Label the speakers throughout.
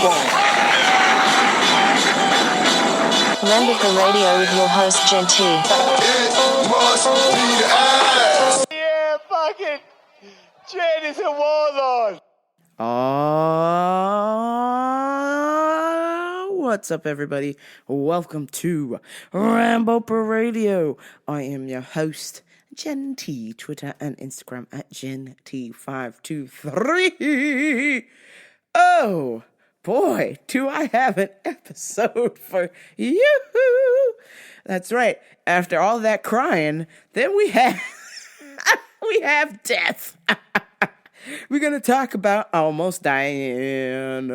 Speaker 1: Ramble Radio with your host, Jen T.
Speaker 2: Yeah, fucking Jen is a warlord.
Speaker 3: What's up, everybody? Welcome to Ramble Radio. I am your host, Jen T. Twitter and Instagram at GenT523. Oh, boy, do I have an episode for you. That's right. After all that crying, then we have death. We're going to talk about almost dying.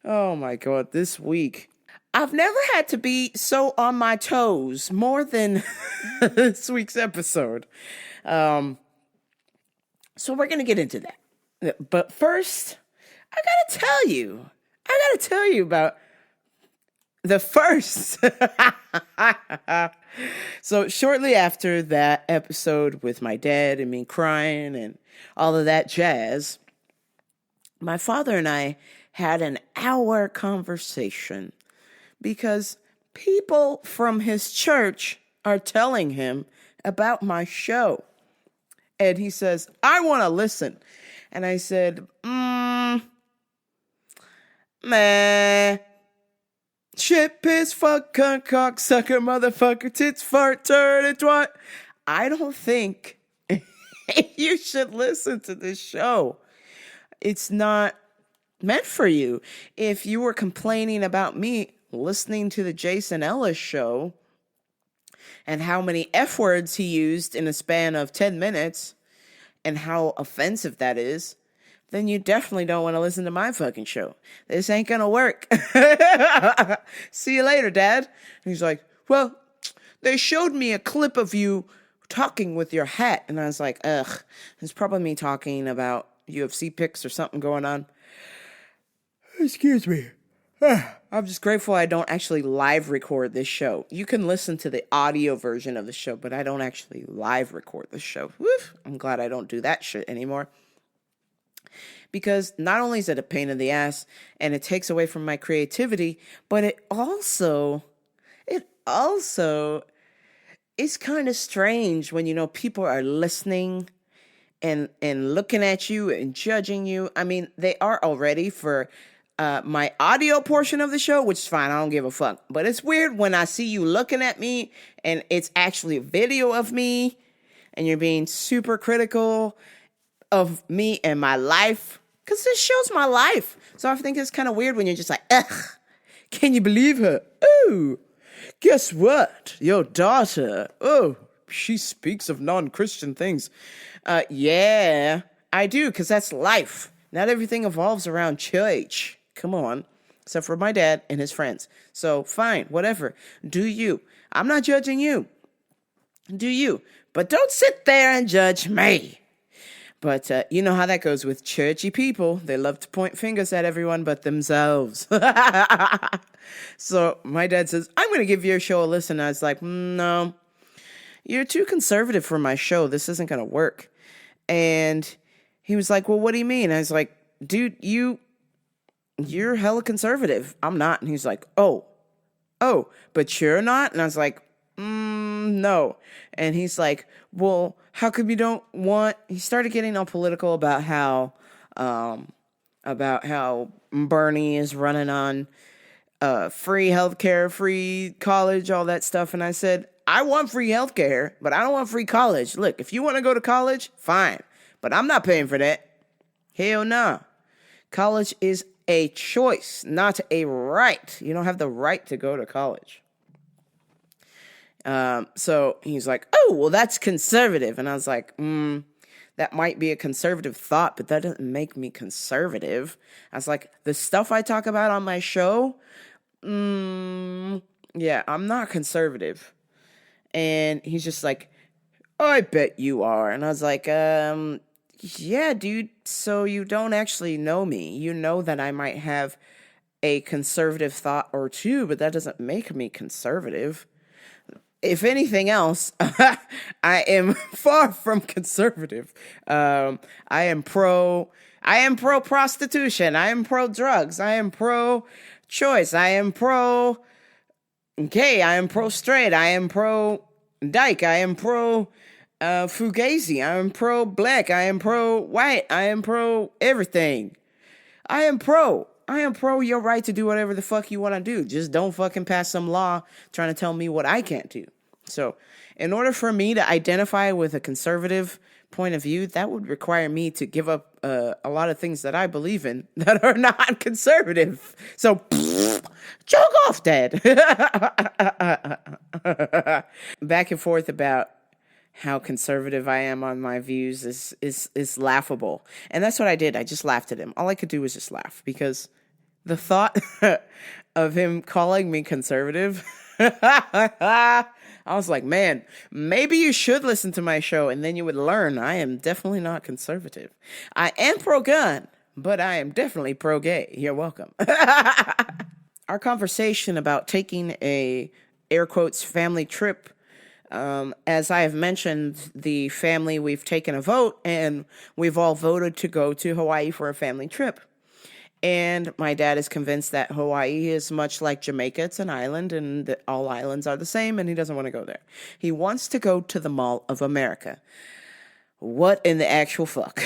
Speaker 3: Oh my God, this week. I've never had to be so on my toes more than this week's episode. So we're going to get into that. But first, I got to tell you about the first. So shortly after that episode with my dad and me crying and all of that jazz, my father and I had an hour conversation because people from his church are telling him about my show. And he says, I want to listen. And I said, meh. Shit, piss, fuck, cunt, cock, sucker, motherfucker, tits, fart, turd, and twat. I don't think you should listen to this show. It's not meant for you. If you were complaining about me listening to the Jason Ellis show and how many F words he used in a span of 10 minutes and how offensive that is, then you definitely don't want to listen to my fucking show. This ain't gonna work. See you later, Dad. And he's like, well, they showed me a clip of you talking with your hat. And I was like, ugh, it's probably me talking about UFC picks or something going on. Excuse me. I'm just grateful I don't actually live record this show. You can listen to the audio version of the show, but I don't actually live record the show. Woof. I'm glad I don't do that shit anymore. Because not only is it a pain in the ass and it takes away from my creativity, but it also is kind of strange when, people are listening and looking at you and judging you. I mean, they are already for my audio portion of the show, which is fine. I don't give a fuck. But it's weird when I see you looking at me and it's actually a video of me and you're being super critical of me and my life. Because this show's my life. So I think it's kind of weird when you're just like, ugh, can you believe her? Oh, guess what? Your daughter, she speaks of non-Christian things. Yeah, I do, because that's life. Not everything evolves around church. Come on. Except for my dad and his friends. So fine, whatever. Do you. I'm not judging you. Do you. But don't sit there and judge me. But you know how that goes with churchy people. They love to point fingers at everyone but themselves. So my dad says, I'm going to give your show a listen. I was like, no, you're too conservative for my show. This isn't going to work. And he was like, well, what do you mean? I was like, dude, you're hella conservative. I'm not. And he's like, oh, but you're not? And I was like, no. And he's like, well, how come you don't want, he started getting all political about how Bernie is running on free healthcare, free college, all that stuff. And I said, I want free healthcare, but I don't want free college. Look, if you want to go to college, fine. But I'm not paying for that. Hell no. College is a choice, not a right. You don't have the right to go to college. So he's like, oh, well, that's conservative. And I was like, that might be a conservative thought, but that doesn't make me conservative. I was like, the stuff I talk about on my show, yeah, I'm not conservative. And he's just like, oh, I bet you are. And I was like, yeah, dude, so you don't actually know me. You know that I might have a conservative thought or two, but that doesn't make me conservative. If anything else, I am far from conservative. I am pro I am pro prostitution. I am pro drugs. I am pro choice. I am pro gay. I am pro straight. I am pro dyke. I am pro fugazi. I am pro black. I am pro white. I am pro everything. I am pro your right to do whatever the fuck you want to do. Just don't fucking pass some law trying to tell me what I can't do. So, in order for me to identify with a conservative point of view, that would require me to give up a lot of things that I believe in that are not conservative. So, choke off, Dad. Back and forth about how conservative I am on my views is laughable. And that's what I did. I just laughed at him. All I could do was just laugh because the thought of him calling me conservative, I was like, man, maybe you should listen to my show and then you would learn I am definitely not conservative. I am pro-gun, but I am definitely pro-gay. You're welcome. Our conversation about taking a, air quotes, family trip, as I have mentioned, the family, we've taken a vote and we've all voted to go to Hawaii for a family trip. And my dad is convinced that Hawaii is much like Jamaica. It's an island and that all islands are the same and he doesn't want to go there. He wants to go to the Mall of America. What in the actual fuck?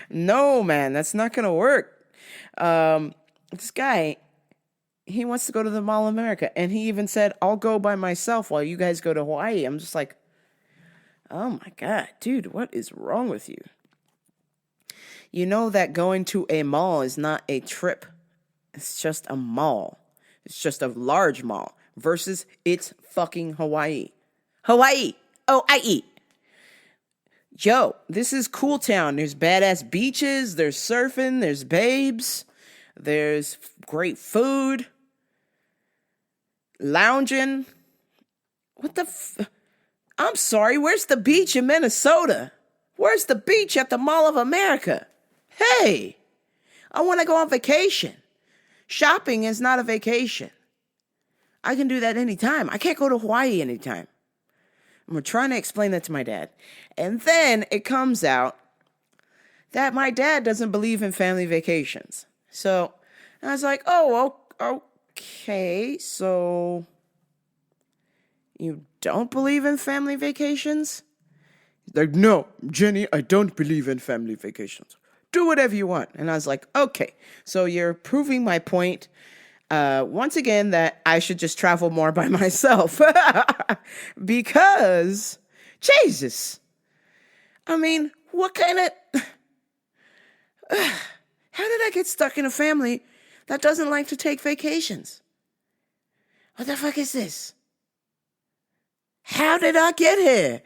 Speaker 3: No, man, that's not going to work. This guy, he wants to go to the Mall of America. And he even said, I'll go by myself while you guys go to Hawaii. I'm just like, oh my God, dude, what is wrong with you? You know that going to a mall is not a trip. It's just a mall. It's just a large mall versus it's fucking Hawaii. Hawaii. O-I-E. Yo, this is cool town. There's badass beaches. There's surfing. There's babes. There's great food. Lounging. What the I'm sorry, where's the beach in Minnesota? Where's the beach at the Mall of America? Hey, I want to go on vacation. Shopping is not a vacation. I can do that anytime. I can't go to Hawaii anytime. I'm trying to explain that to my dad. And then it comes out that my dad doesn't believe in family vacations. So I was like, oh, okay, so you don't believe in family vacations? He's like, no, Jenny, I don't believe in family vacations. Do whatever you want. And I was like, okay, so you're proving my point once again that I should just travel more by myself. Because, Jesus, I mean, what kind of... How did I get stuck in a family that doesn't like to take vacations? What the fuck is this? How did I get here?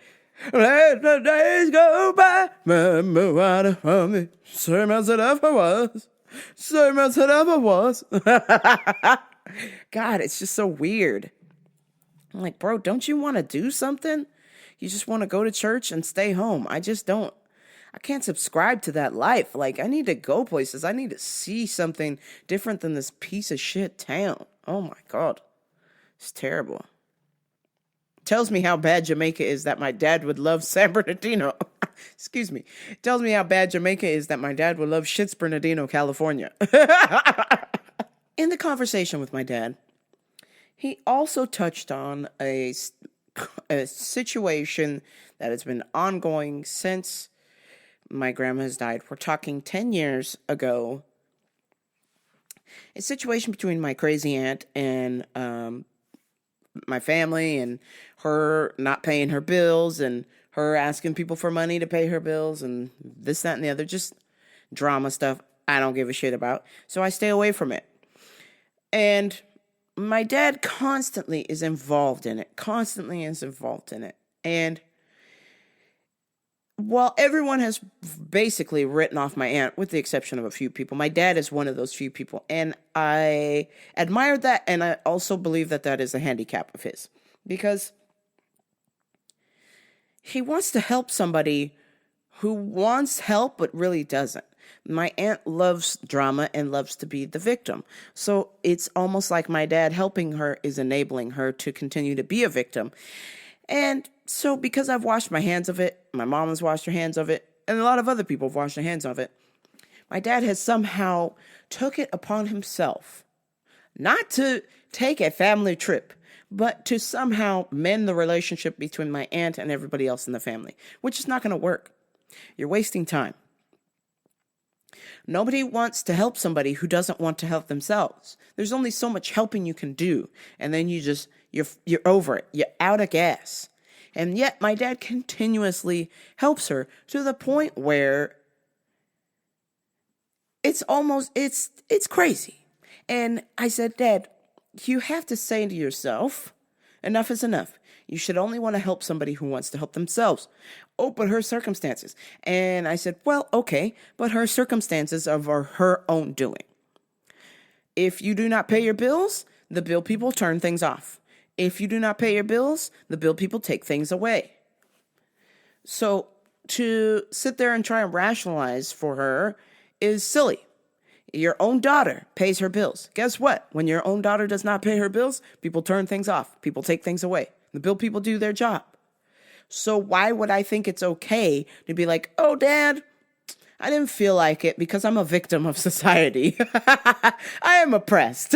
Speaker 3: Let the days go by, remember what it from me, same as it ever was, same as it ever was. God, it's just so weird. I'm like, bro, don't you want to do something? You just want to go to church and stay home. I just don't. I can't subscribe to that life. Like, I need to go places. I need to see something different than this piece of shit town. Oh my God. It's terrible. Tells me how bad Jamaica is that my dad would love San Bernardino. Excuse me. Tells me how bad Jamaica is that my dad would love Shits Bernardino, California. In the conversation with my dad, he also touched on a situation that has been ongoing since my grandma has died. We're talking 10 years ago. A situation between my crazy aunt and my family, and her not paying her bills and her asking people for money to pay her bills and this, that, and the other. Just drama stuff I don't give a shit about. So I stay away from it. And my dad constantly is involved in it. And while everyone has basically written off my aunt, with the exception of a few people, my dad is one of those few people. And I admire that, and I also believe that that is a handicap of his. Because he wants to help somebody who wants help but really doesn't. My aunt loves drama and loves to be the victim. So it's almost like my dad helping her is enabling her to continue to be a victim. And so because I've washed my hands of it, my mom has washed her hands of it, and a lot of other people have washed their hands of it. My dad has somehow took it upon himself not to take a family trip, but to somehow mend the relationship between my aunt and everybody else in the family, which is not going to work. You're wasting time. Nobody wants to help somebody who doesn't want to help themselves. There's only so much helping you can do, and then you're over it. You're out of gas. And yet my dad continuously helps her to the point where it's crazy. And I said, Dad, you have to say to yourself, enough is enough. You should only want to help somebody who wants to help themselves. Oh, but her circumstances. And I said, well, okay, but her circumstances are her own doing. If you do not pay your bills, the bill people turn things off. If you do not pay your bills, the bill people take things away. So to sit there and try and rationalize for her is silly. Your own daughter pays her bills. Guess what? When your own daughter does not pay her bills, people turn things off. People take things away. The bill people do their job. So why would I think it's okay to be like, oh, Dad, I didn't feel like it because I'm a victim of society. I am oppressed.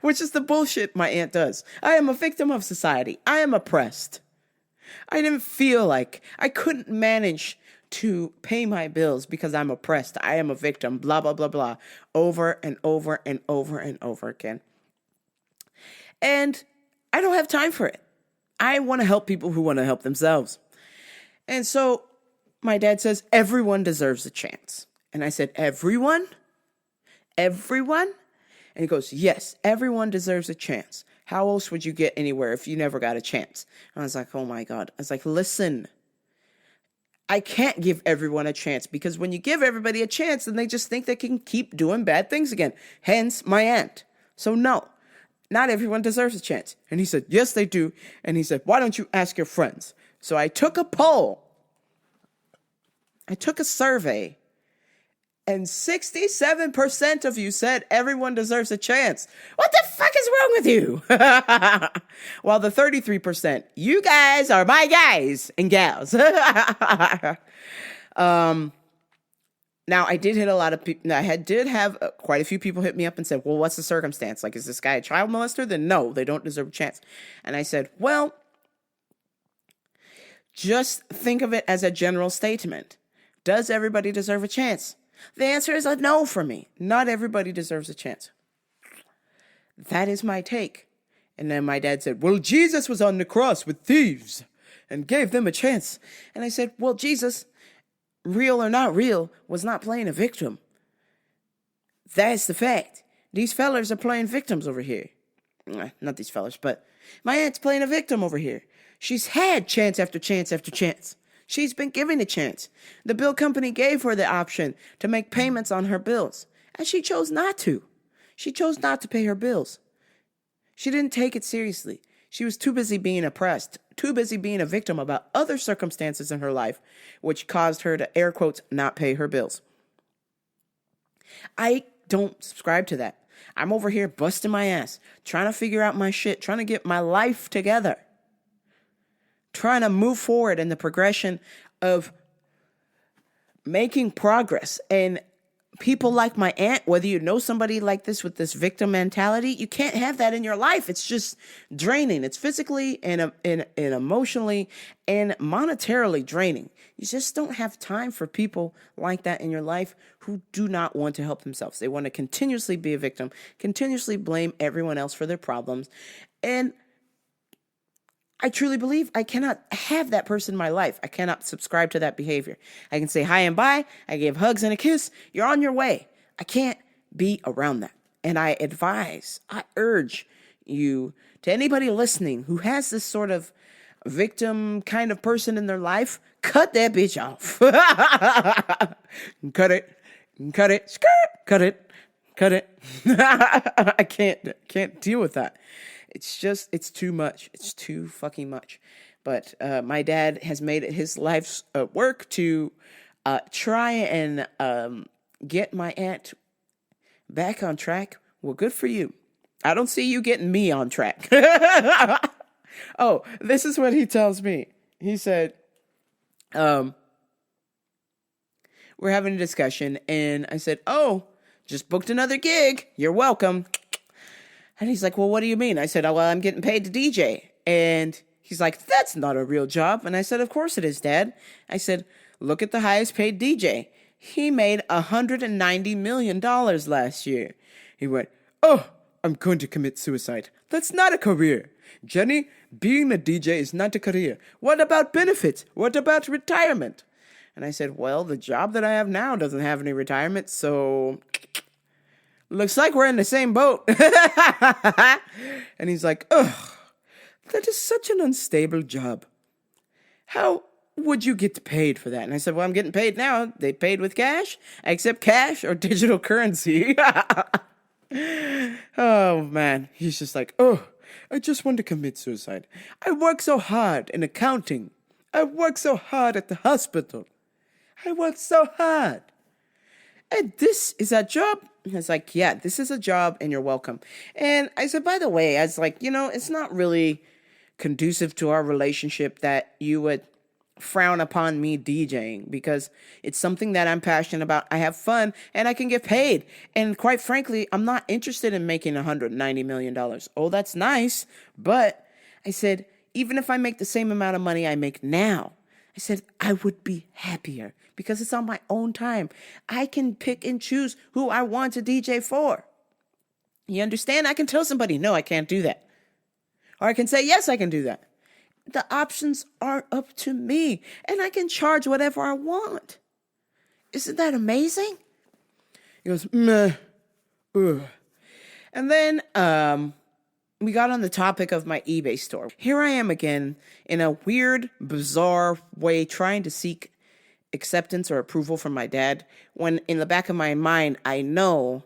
Speaker 3: Which is the bullshit my aunt does. I am a victim of society. I am oppressed. I didn't feel like I couldn't manage to pay my bills because I'm oppressed. I am a victim, blah, blah, blah, blah, over and over and over and over again. And I don't have time for it. I want to help people who want to help themselves. And so my dad says, everyone deserves a chance. And I said, everyone? Everyone? And he goes, yes, everyone deserves a chance. How else would you get anywhere if you never got a chance? And I was like, oh my God. I was like, listen, I can't give everyone a chance because when you give everybody a chance, then they just think they can keep doing bad things again. Hence my aunt. So no, not everyone deserves a chance. And he said, yes, they do. And he said, why don't you ask your friends? So I took a poll. I took a survey. And 67% of you said everyone deserves a chance. What the fuck is wrong with you? While the 33%, you guys are my guys and gals. Now, I did hit a lot of people. I did have quite a few people hit me up and said, well, what's the circumstance? Like, is this guy a child molester? Then no, they don't deserve a chance. And I said, well, just think of it as a general statement. Does everybody deserve a chance? The answer is a no for me. Not everybody deserves a chance. That is my take. And then my dad said, well, Jesus was on the cross with thieves and gave them a chance. And I said, well, Jesus, real or not real, was not playing a victim. That's the fact. These fellers are playing victims over here. Not these fellers, but my aunt's playing a victim over here. She's had chance after chance after chance. She's been given a chance. The bill company gave her the option to make payments on her bills, and she chose not to. She chose not to pay her bills. She didn't take it seriously. She was too busy being oppressed, too busy being a victim about other circumstances in her life, which caused her to, air quotes, not pay her bills. I don't subscribe to that. I'm over here busting my ass, trying to figure out my shit, trying to get my life together. Trying to move forward in the progression of making progress. And people like my aunt, whether you know somebody like this with this victim mentality, you can't have that in your life. It's just draining. It's physically and emotionally and monetarily draining. You just don't have time for people like that in your life who do not want to help themselves. They want to continuously be a victim, continuously blame everyone else for their problems. And I truly believe I cannot have that person in my life. I cannot subscribe to that behavior. I can say hi and bye. I give hugs and a kiss. You're on your way. I can't be around that. And I urge you, to anybody listening who has this sort of victim kind of person in their life, cut that bitch off. Cut it. Cut it. I can't deal with that. It's too much. It's too fucking much. But my dad has made it his life's work to try and get my aunt back on track. Well, good for you. I don't see you getting me on track. Oh, this is what he tells me. He said, we're having a discussion, and I said, oh, just booked another gig. You're welcome. And he's like, well, what do you mean? I said, oh, well, I'm getting paid to DJ. And he's like, that's not a real job. And I said, of course it is, Dad. I said, look at the highest paid DJ. He made $190 million last year. He went, oh, I'm going to commit suicide. That's not a career. Jenny, being a DJ is not a career. What about benefits? What about retirement? And I said, well, the job that I have now doesn't have any retirement, so looks like we're in the same boat. And he's like, ugh, that is such an unstable job. How would you get paid for that? And I said, well, I'm getting paid now. They paid with cash. I accept cash or digital currency. Oh, man. He's just like, oh, I just want to commit suicide. I work so hard in accounting. I work so hard at the hospital. I work so hard. And this is a job? And I was like, yeah, this is a job and you're welcome. And I said, by the way, I was like, it's not really conducive to our relationship that you would frown upon me DJing, because it's something that I'm passionate about. I have fun and I can get paid. And quite frankly, I'm not interested in making $190 million. Oh, that's nice. But I said, even if I make the same amount of money I make now, I said, I would be happier because it's on my own time. I can pick and choose who I want to DJ for. You understand? I can tell somebody, no, I can't do that. Or I can say, yes, I can do that. The options are up to me, and I can charge whatever I want. Isn't that amazing? He goes, meh. Ugh. And then we got on the topic of my eBay store. Here I am again in a weird, bizarre way trying to seek acceptance or approval from my dad, when in the back of my mind, I know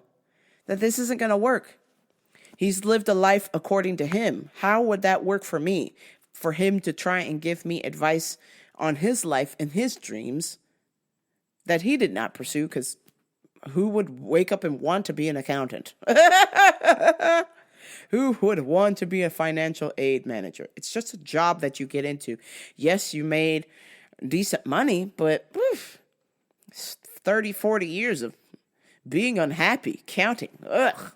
Speaker 3: that this isn't going to work. He's lived a life according to him. How would that work for me? For him to try and give me advice on his life and his dreams that he did not pursue, because who would wake up and want to be an accountant? Who would want to be a financial aid manager? It's just a job that you get into. Yes, you made decent money, but 30, 40 years of being unhappy, counting. Ugh,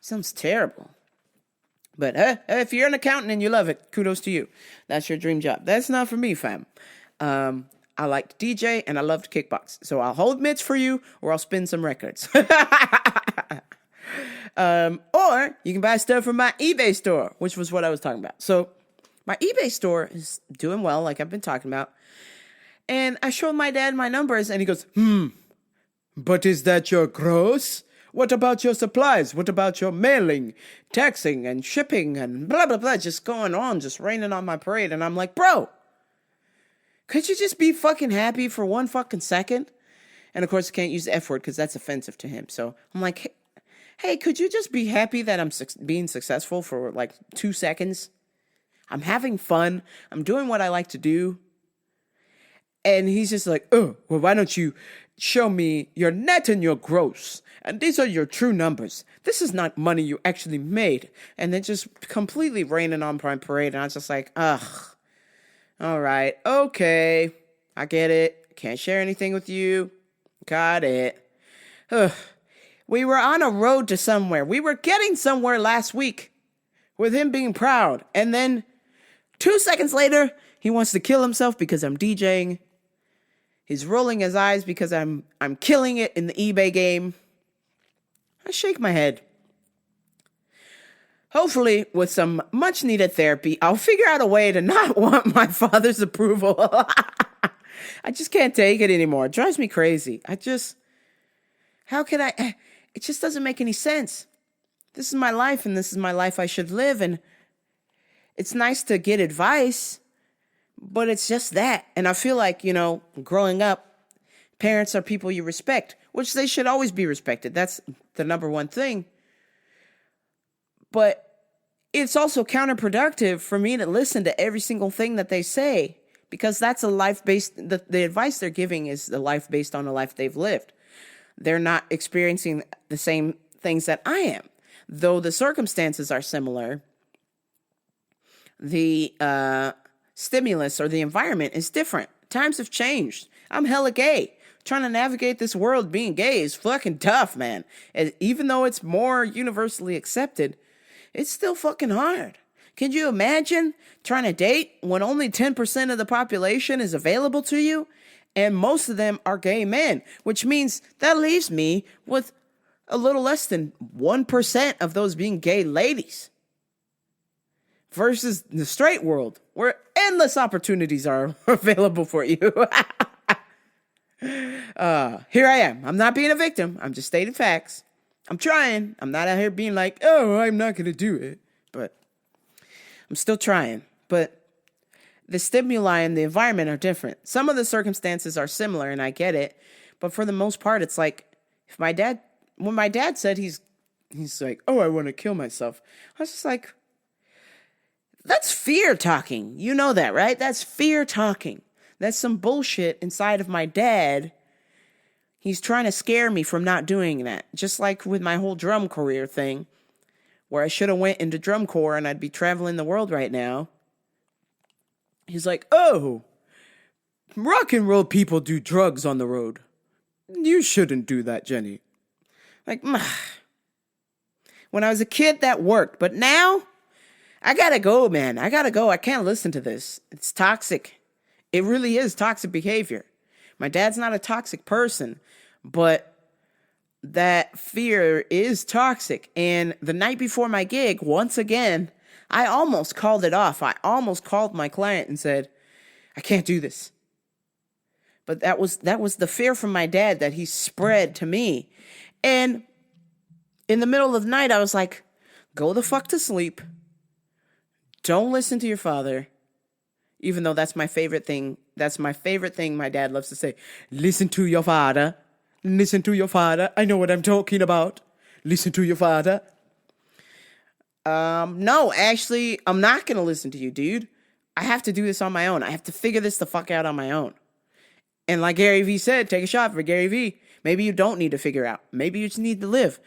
Speaker 3: sounds terrible. But if you're an accountant and you love it, kudos to you. That's your dream job. That's not for me, fam. I like to DJ and I love to kickbox. So I'll hold mitts for you, or I'll spin some records. Or you can buy stuff from my eBay store, which was what I was talking about. So my eBay store is doing well, like I've been talking about. And I showed my dad my numbers and he goes, but is that your gross? What about your supplies? What about your mailing, taxing, and shipping, and blah, blah, blah, just going on, just raining on my parade. And I'm like, bro, could you just be fucking happy for one fucking second? And of course, I can't use the F word because that's offensive to him. So I'm like, hey, could you just be happy that I'm being successful for like 2 seconds? I'm having fun. I'm doing what I like to do. And he's just like, oh, well, why don't you show me your net and your gross? And these are your true numbers. This is not money you actually made. And then just completely raining on my parade. And I was just like, ugh. All right. Okay. I get it. Can't share anything with you. Got it. Ugh. We were on a road to somewhere. We were getting somewhere last week with him being proud. And then 2 seconds later, he wants to kill himself because I'm DJing. He's rolling his eyes because I'm killing it in the eBay game. I shake my head. Hopefully, with some much needed therapy, I'll figure out a way to not want my father's approval. I just can't take it anymore. It drives me crazy. How can I? It just doesn't make any sense. This is my life, and this is my life I should live. And it's nice to get advice, but it's just that. And I feel like, growing up, parents are people you respect, which they should always be respected. That's the number one thing. But it's also counterproductive for me to listen to every single thing that they say, because that's a life-based, the advice they're giving is the life based on a life they've lived. They're not experiencing the same things that I am. Though the circumstances are similar, the stimulus or the environment is different. Times have changed. I'm hella gay. trying to navigate this world being gay is fucking tough, man. And even though it's more universally accepted, it's still fucking hard. Can you imagine trying to date when only 10% of the population is available to you? And most of them are gay men, which means that leaves me with a little less than 1% of those being gay ladies. Versus the straight world, where endless opportunities are available for you. Here I am. I'm not being a victim. I'm just stating facts. I'm trying. I'm not out here being like, oh, I'm not going to do it. But I'm still trying. But the stimuli and the environment are different. Some of the circumstances are similar, and I get it. But for the most part, it's like, when my dad said he's like, oh, I want to kill myself, I was just like, that's fear talking. You know that, right? That's fear talking. That's some bullshit inside of my dad. He's trying to scare me from not doing that. Just like with my whole drum career thing, where I should have went into drum corps and I'd be traveling the world right now. He's like, oh, rock and roll people do drugs on the road. You shouldn't do that, Jenny. Like, when I was a kid, that worked. But now, I gotta go, man. I gotta go. I can't listen to this. It's toxic. It really is toxic behavior. My dad's not a toxic person, but that fear is toxic. And the night before my gig, once again, I almost called it off. I almost called my client and said, I can't do this. But that was the fear from my dad that he spread to me. And in the middle of the night, I was like, go the fuck to sleep. Don't listen to your father, even though that's my favorite thing. That's my favorite thing my dad loves to say. Listen to your father. Listen to your father. I know what I'm talking about. Listen to your father. No, actually, I'm not going to listen to you, dude. I have to do this on my own. I have to figure this the fuck out on my own. And like Gary Vee said, take a shot for Gary Vee. Maybe you don't need to figure out. Maybe you just need to live.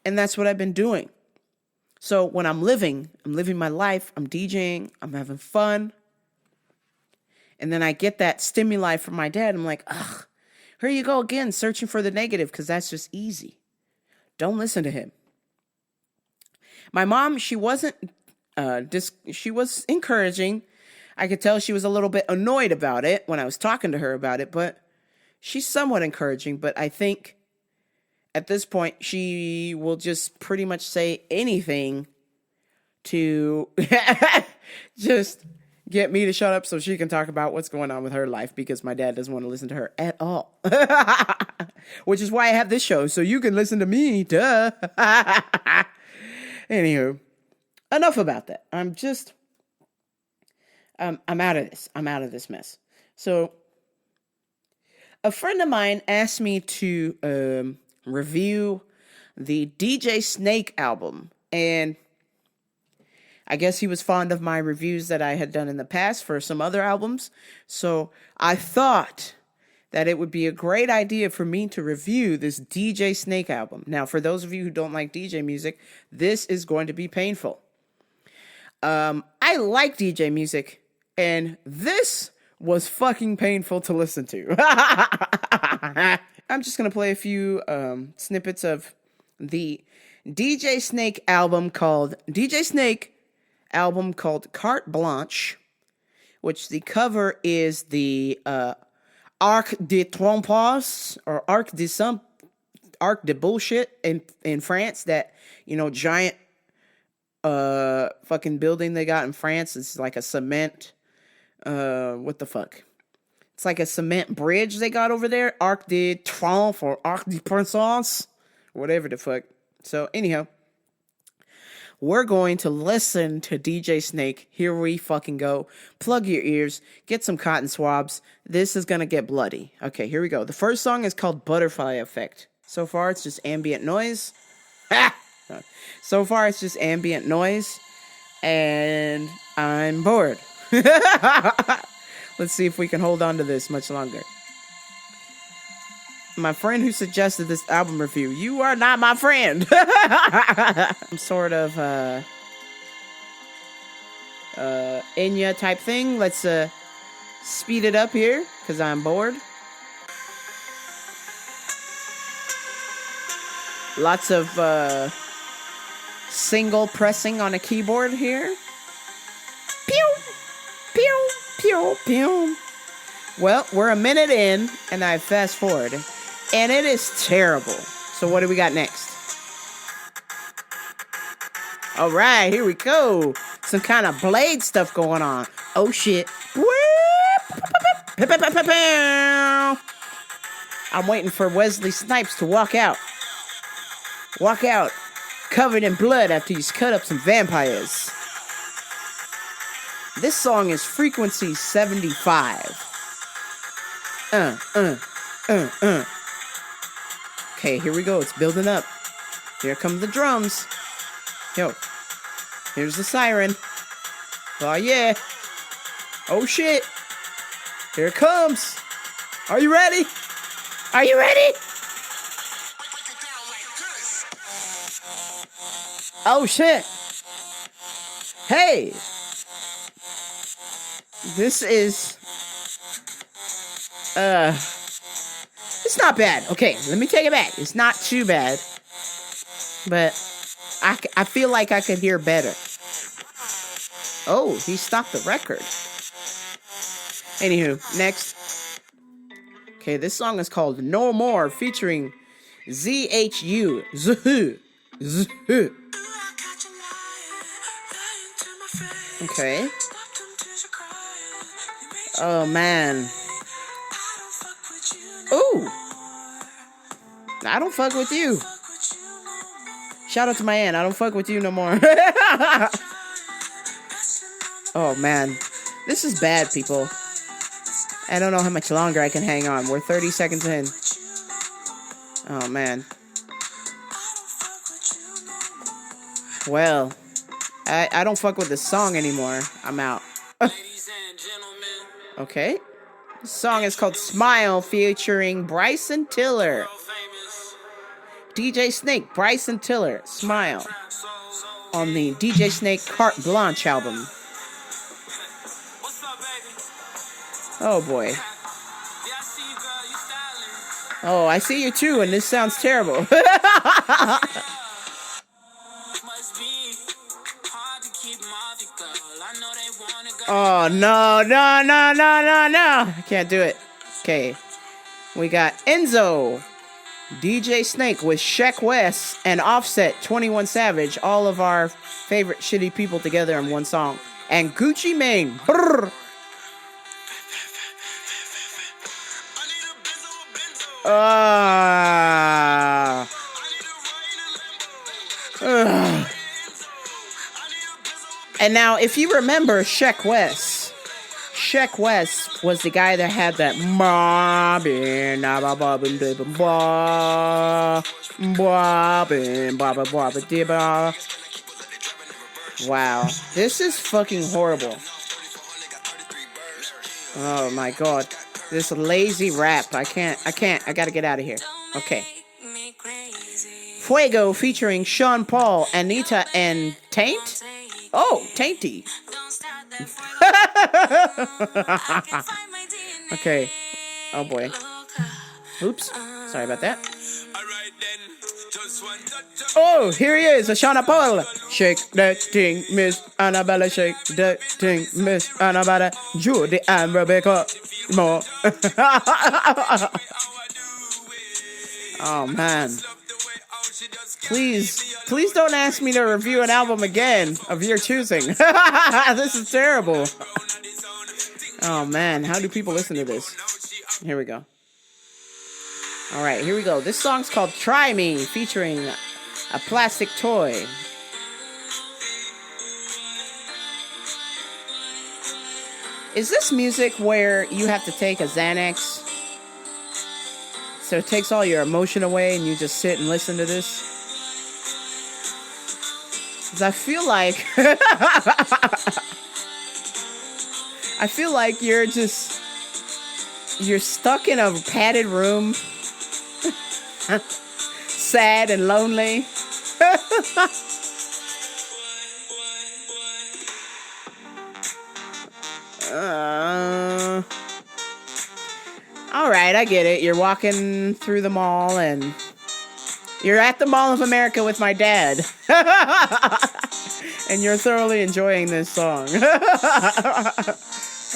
Speaker 3: And that's what I've been doing. So when I'm living my life, I'm DJing, I'm having fun. And then I get that stimuli from my dad. I'm like, ugh, here you go again, searching for the negative, because that's just easy. Don't listen to him. My mom, she wasn't, she was encouraging. I could tell she was a little bit annoyed about it when I was talking to her about it, but she's somewhat encouraging. But I think at this point, she will just pretty much say anything to just get me to shut up so she can talk about what's going on with her life, because my dad doesn't want to listen to her at all. Which is why I have this show, so you can listen to me, duh. Anywho, enough about that. I'm out of this. I'm out of this mess. So, a friend of mine asked me to review the DJ Snake album, and I guess he was fond of my reviews that I had done in the past for some other albums, so I thought that it would be a great idea for me to review this DJ Snake album. Now, for those of you who don't like DJ music, this is going to be painful. I like DJ music, and this was fucking painful to listen to. I'm just going to play a few snippets of the DJ Snake album called Carte Blanche, which the cover is the Arc de Trompas, or Arc de Bullshit in France, that, you know, giant fucking building they got in France. It's like a cement, what the fuck? It's like a cement bridge they got over there. Arc de Triomphe or Arc de Prince, whatever the fuck. So anyhow, we're going to listen to DJ Snake. Here we fucking go. Plug your ears. Get some cotton swabs. This is gonna get bloody. Okay, here we go. The first song is called Butterfly Effect. So far, it's just ambient noise. So far, it's just ambient noise. And I'm bored. Let's see if we can hold on to this much longer. My friend who suggested this album review, you are not my friend. Some sort of Enya type thing. Let's speed it up here, because I'm bored. Lots of single pressing on a keyboard here. Pew, pew, pew, pew. Well, we're a minute in, and I fast forward, and it is terrible. So what do we got next? All right, here we go. Some kind of Blade stuff going on. Oh shit. I'm waiting for Wesley Snipes to walk out. Walk out, covered in blood after he's cut up some vampires. This song is Frequency 75. Okay, here we go. It's building up. Here come the drums. Yo, here's the siren. Oh yeah. Oh shit. Here it comes. Are you ready? Are you ready? Oh shit. Hey. This is it's not bad. Okay, let me take it back. It's not too bad. But I feel like I could hear better. Oh, he stopped the record. Anywho, next. Okay, this song is called No More featuring ZHU. Zuhu. Zuhu. Okay. Oh, man. Ooh. I don't fuck with you. Shout out to my aunt. I don't fuck with you no more. Oh, man. This is bad, people. I don't know how much longer I can hang on. We're 30 seconds in. Oh, man. Well, I don't fuck with this song anymore. I'm out. Okay. This song is called Smile featuring Bryson Tiller. DJ Snake, Bryson Tiller, Smile. On the DJ Snake Carte Blanche album. Oh boy. Oh, I see you too, and this sounds terrible. Oh, no. I can't do it. Okay. We got Enzo, DJ Snake with Sheck West, and Offset, 21 Savage. All of our favorite shitty people together in one song. And Gucci Mane. Brrr. And now, if you remember Sheck West was the guy that had that wow, this is fucking horrible. Oh my god. This lazy rap. I gotta get out of here. Okay. Fuego featuring Sean Paul, Anita, and Taint? Oh, Tainty. Okay. Oh boy. Oops. Sorry about that. Oh, here he is, Sean Paul. Shake that thing, Miss Annabella. Shake that thing, Miss Annabella. Judy and Rebecca Moore. Oh man. Please don't ask me to review an album again of your choosing. This is terrible. Oh man, how do people listen to this? Here we go. Alright, here we go. This song's called Try Me, featuring a plastic toy. Is this music where you have to take a Xanax? So it takes all your emotion away and you just sit and listen to this? Because I feel like... I feel like you're stuck in a padded room. Sad and lonely. Alright, I get it. You're walking through the mall and You're at the Mall of America with my dad. And you're thoroughly enjoying this song.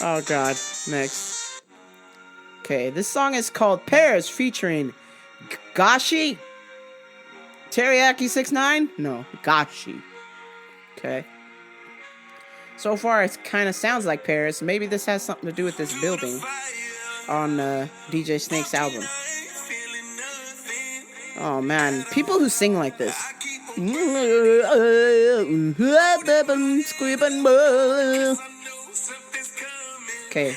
Speaker 3: Oh, God. Next. Okay, this song is called Paris featuring Gashi. Teriyaki 6ix9ine? No, Gashi. Okay. So far, it kind of sounds like Paris. Maybe this has something to do with this building on DJ Snake's album. Oh, man. People who sing like this. Okay.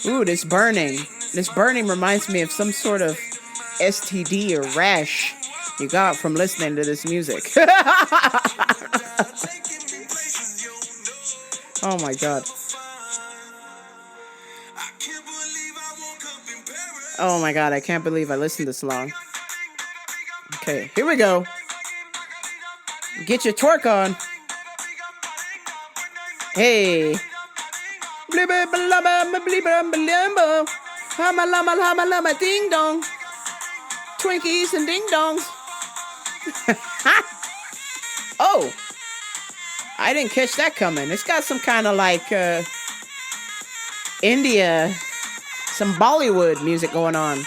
Speaker 3: Ooh, this burning. This burning reminds me of some sort of STD or rash you got from listening to this music. Oh my god. Oh my god, I can't believe I listened this long. Okay, here we go. Get your twerk on. Hey. Ding dong. Twinkies and ding dongs. Oh. I didn't catch that coming. It's got some kind of like India, some Bollywood music going on.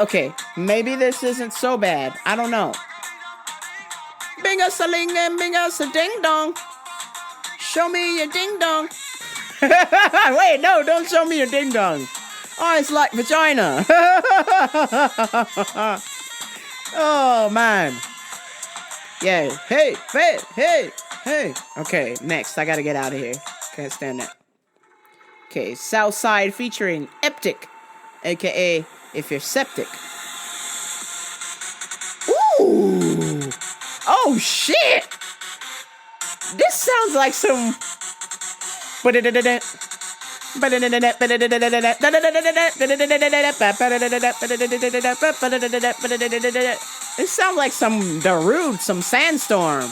Speaker 3: Okay, maybe this isn't so bad. I don't know. Bing-a-sa-ling and bing-a-sa-ding dong. Show me your ding dong. Wait, no, don't show me your ding dong. Oh, it's like vagina. Oh, man. Yeah. Hey, hey, hey, hey. Okay, next. I gotta get out of here. Can't stand that. Okay, Southside featuring Eptic, a.k.a. If You're Septic. Ooh. Oh, shit. This sounds like some... It sounds like some Darude, some Sandstorm.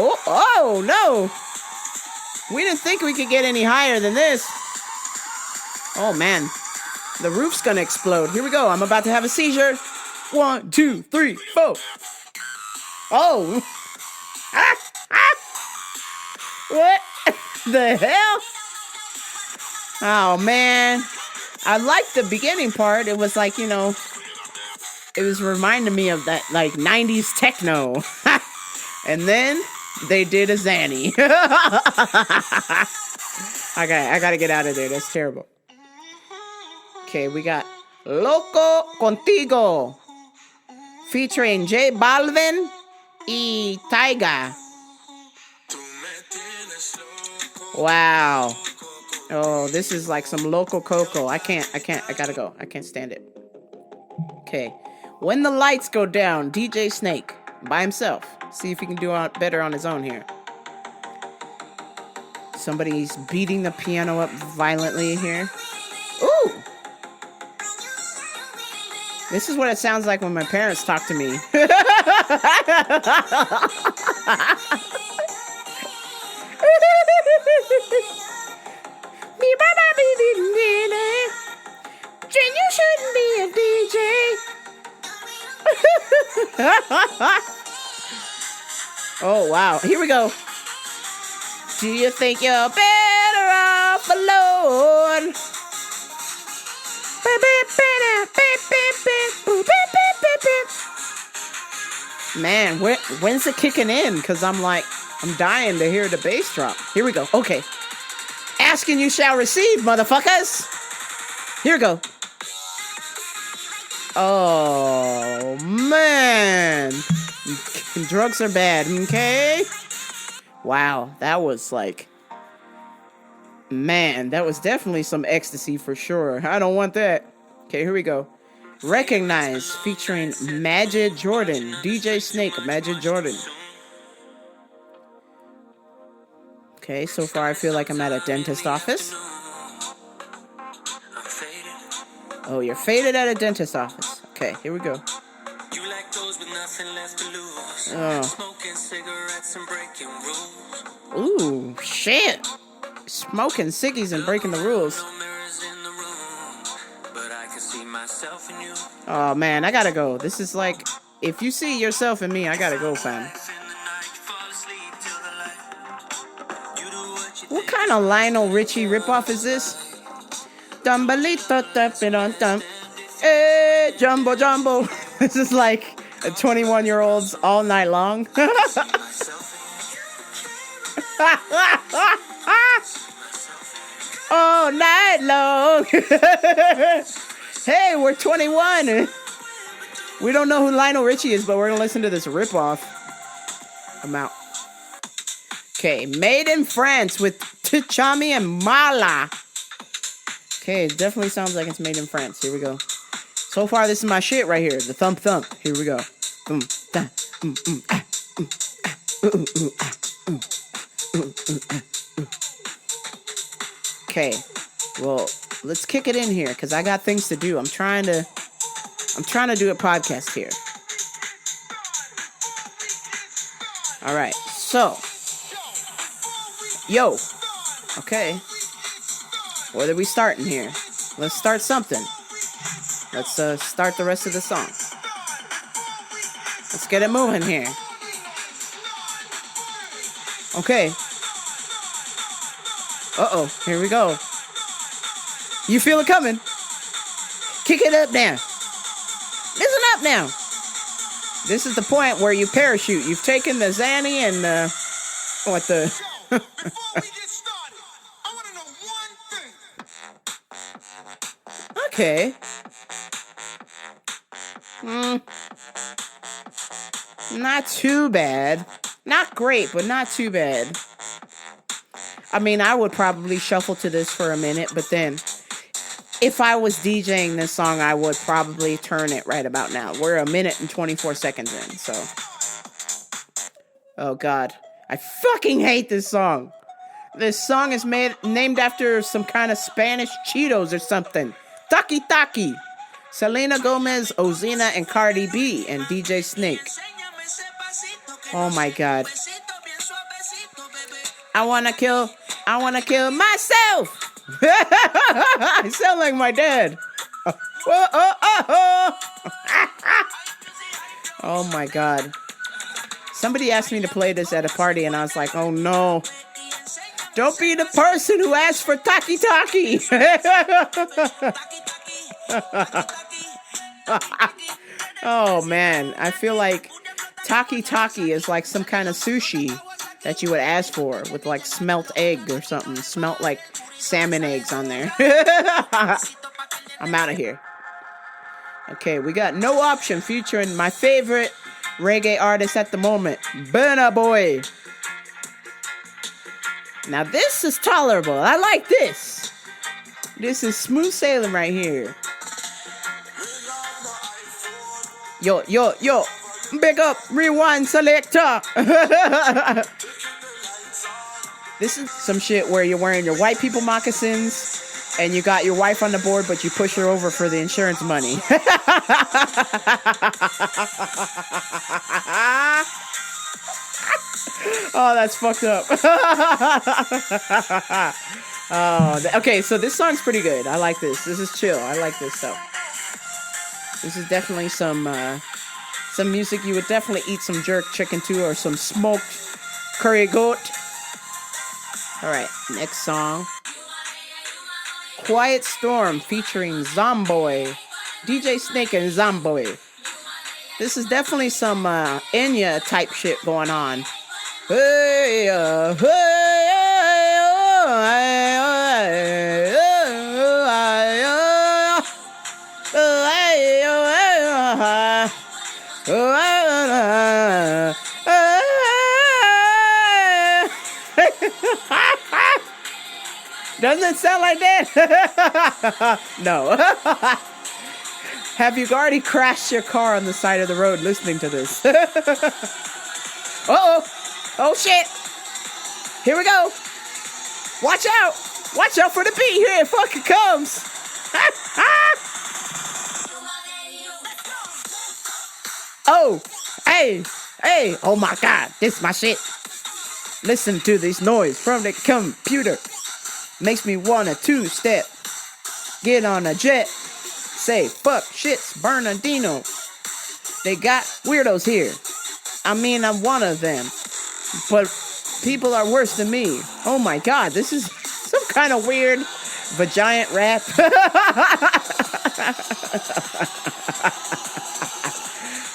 Speaker 3: Oh no! We didn't think we could get any higher than this. Oh man, the roof's gonna explode. Here we go. I'm about to have a seizure. 1, 2, 3, 4. Oh! What the hell? Oh man, I liked the beginning part. It was like, you know, it was reminding me of that like 90s techno. And then they did a Zanny. Okay, I gotta get out of there. That's terrible. Okay, we got Loco Contigo featuring J Balvin y Taiga. Wow. Oh, this is like some local cocoa. I gotta go. I can't stand it. Okay. When the lights go down, DJ Snake by himself. See if he can do better on his own here. Somebody's beating the piano up violently here. Ooh! This is what it sounds like when my parents talk to me. Jen, you shouldn't be a DJ. Oh, wow. Here we go. Do you think you're better off alone? Man, when's it kicking in? Because I'm dying to hear the bass drop. Here we go. Okay. Ask and you shall receive, motherfuckers. Here we go. Oh, man. Drugs are bad, okay? Wow, that was like... Man, that was definitely some ecstasy for sure. I don't want that. Okay, here we go. Recognize featuring Majid Jordan. DJ Snake, Majid Jordan. Okay, so far I feel like I'm at a dentist office. Oh, you're faded at a dentist office. Okay, here we go.
Speaker 4: You like those with nothing left to lose.
Speaker 3: Oh.
Speaker 4: Smoking cigarettes and breaking rules.
Speaker 3: Ooh, shit. Smoking ciggies and breaking the rules.
Speaker 4: No mirrors in the room, but I can see myself in you.
Speaker 3: Oh, man, I gotta go. This is like, if you see yourself in me, I gotta go, fam.
Speaker 4: In the night, you fall asleep till the light. You do what you
Speaker 3: What kind of Lionel Richie ripoff is this? Dumbalito dum. Hey, jumbo jumbo. This is like a 21-year-old's all night long. All night long. Hey, we're 21. We don't know who Lionel Richie is, but we're gonna listen to this ripoff. I'm out. Okay, Made in France with Tchami and Mala. Okay, it definitely sounds like it's made in France. Here we go. So far, this is my shit right here. The thump thump. Here we go. Okay, well, let's kick it in here because I got things to do. I'm trying to do a podcast here. All right, so, yo, okay. Where are we starting here? Let's start something. Let's start the rest of the song. Let's get it moving here. Okay. Uh-oh, here we go. You feel it coming? Kick it up now. Listen up now. This is the point where you parachute. You've taken the Zanny and what the...
Speaker 2: Before we get started, I want to know one thing.
Speaker 3: Okay. Not too bad. Not great, but not too bad. I mean, I would probably shuffle to this for a minute, but then if I was DJing this song, I would probably turn it right about now. We're a minute and 24 seconds in, so. Oh, God. I fucking hate this song. This song is named after some kind of Spanish Cheetos or something. Taki Taki. Selena Gomez, Ozuna, and Cardi B, and DJ Snake. Oh my God. I wanna kill myself. I sound like my dad. Oh my God. Somebody asked me to play this at a party and I was like, oh no. Don't be the person who asked for Taki Taki. Oh man, I feel like Taki Taki is like some kind of sushi that you would ask for with like smelt egg or something. Smelt like salmon eggs on there. I'm out of here. Okay, we got No Option featuring my favorite reggae artist at the moment, Burna Boy. Now this is tolerable. I like this. This is smooth sailing right here. Yo. Big up, rewind selector. This is some shit where you're wearing your white people moccasins and you got your wife on the board, but you push her over for the insurance money. Oh, that's fucked up. Okay, so this song's pretty good. I like this. This is chill. I like this stuff. This is definitely some music you would definitely eat some jerk chicken to or some smoked curry goat. All right, next song. Quiet Storm featuring Zomboy. DJ Snake and Zomboy. This is definitely some Enya type shit going on. Hey, Doesn't it sound like that? No. Have you already crashed your car on the side of the road listening to this? Uh-oh. Oh, shit. Here we go. Watch out. Watch out for the beat. Here it fucking comes. Oh, hey, oh my God, this my shit. Listen to this noise from the computer. Makes me wanna two-step. Get on a jet. Say, fuck shits, Bernardino. They got weirdos here. I mean, I'm one of them. But people are worse than me. Oh my God, this is some kind of weird vagiant rap.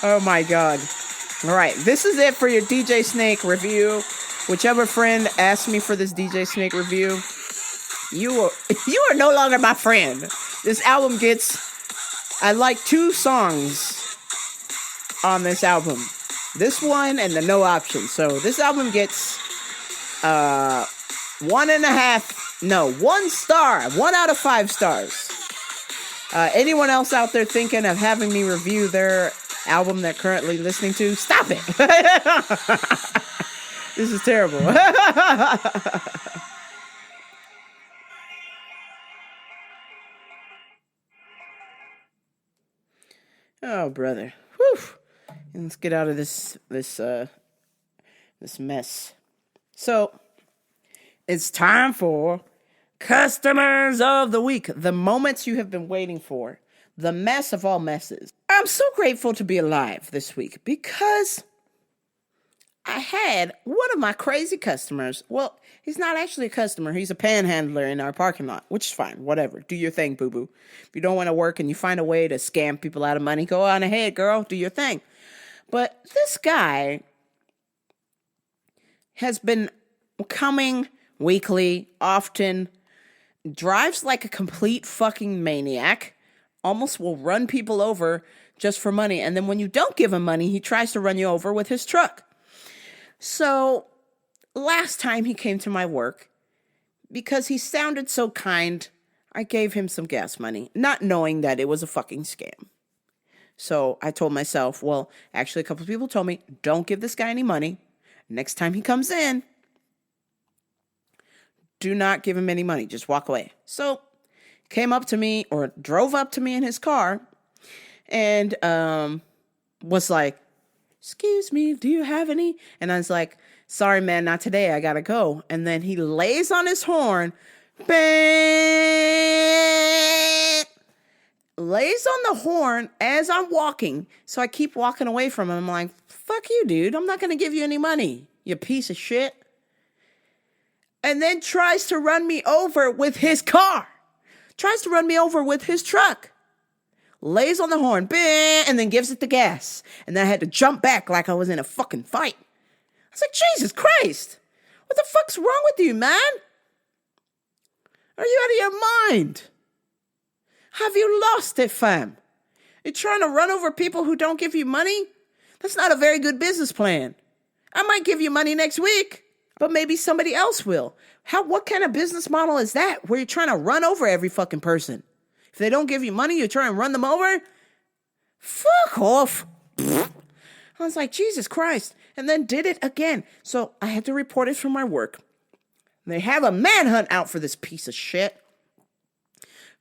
Speaker 3: Oh my God. All right, this is it for your DJ Snake review. Whichever friend asked me for this DJ Snake review, you are no longer my friend. This album I like 2 songs on this album. This one and the No Option. So this album gets 1 star, 1 out of 5 stars. Anyone else out there thinking of having me review their album they're currently listening to, stop it. This is terrible. Oh, brother. Whew. Let's get out of this mess. So, it's time for Customers of the Week. The moments you have been waiting for. The mess of all messes. I'm so grateful to be alive this week because I had one of my crazy customers. Well, he's not actually a customer. He's a panhandler in our parking lot, which is fine. Whatever. Do your thing, boo-boo. If you don't want to work and you find a way to scam people out of money, go on ahead, girl. Do your thing. But this guy has been coming weekly, often, drives like a complete fucking maniac, almost will run people over just for money. And then when you don't give him money, he tries to run you over with his truck. So last time he came to my work, because he sounded so kind, I gave him some gas money, not knowing that it was a fucking scam. So I told myself, well, actually a couple of people told me, don't give this guy any money. Next time he comes in, do not give him any money. Just walk away. So came up to me or drove up to me in his car and was like, excuse me, do you have any? And I was like, sorry, man, not today. I got to go. And then he lays on his horn, bang, lays on the horn as I'm walking. So I keep walking away from him. I'm like, fuck you, dude. I'm not going to give you any money, you piece of shit. And then tries to run me over with his car. Tries to run me over with his truck. Lays on the horn, bang, and then gives it the gas. And then I had to jump back like I was in a fucking fight. I was like, Jesus Christ. What the fuck's wrong with you, man? Are you out of your mind? Have you lost it, fam? You're trying to run over people who don't give you money? That's not a very good business plan. I might give you money next week, but maybe somebody else will. What kind of business model is that where you're trying to run over every fucking person? If they don't give you money, you're trying to run them over? Fuck off. I was like, Jesus Christ. And then did it again. So I had to report it from my work. They have a manhunt out for this piece of shit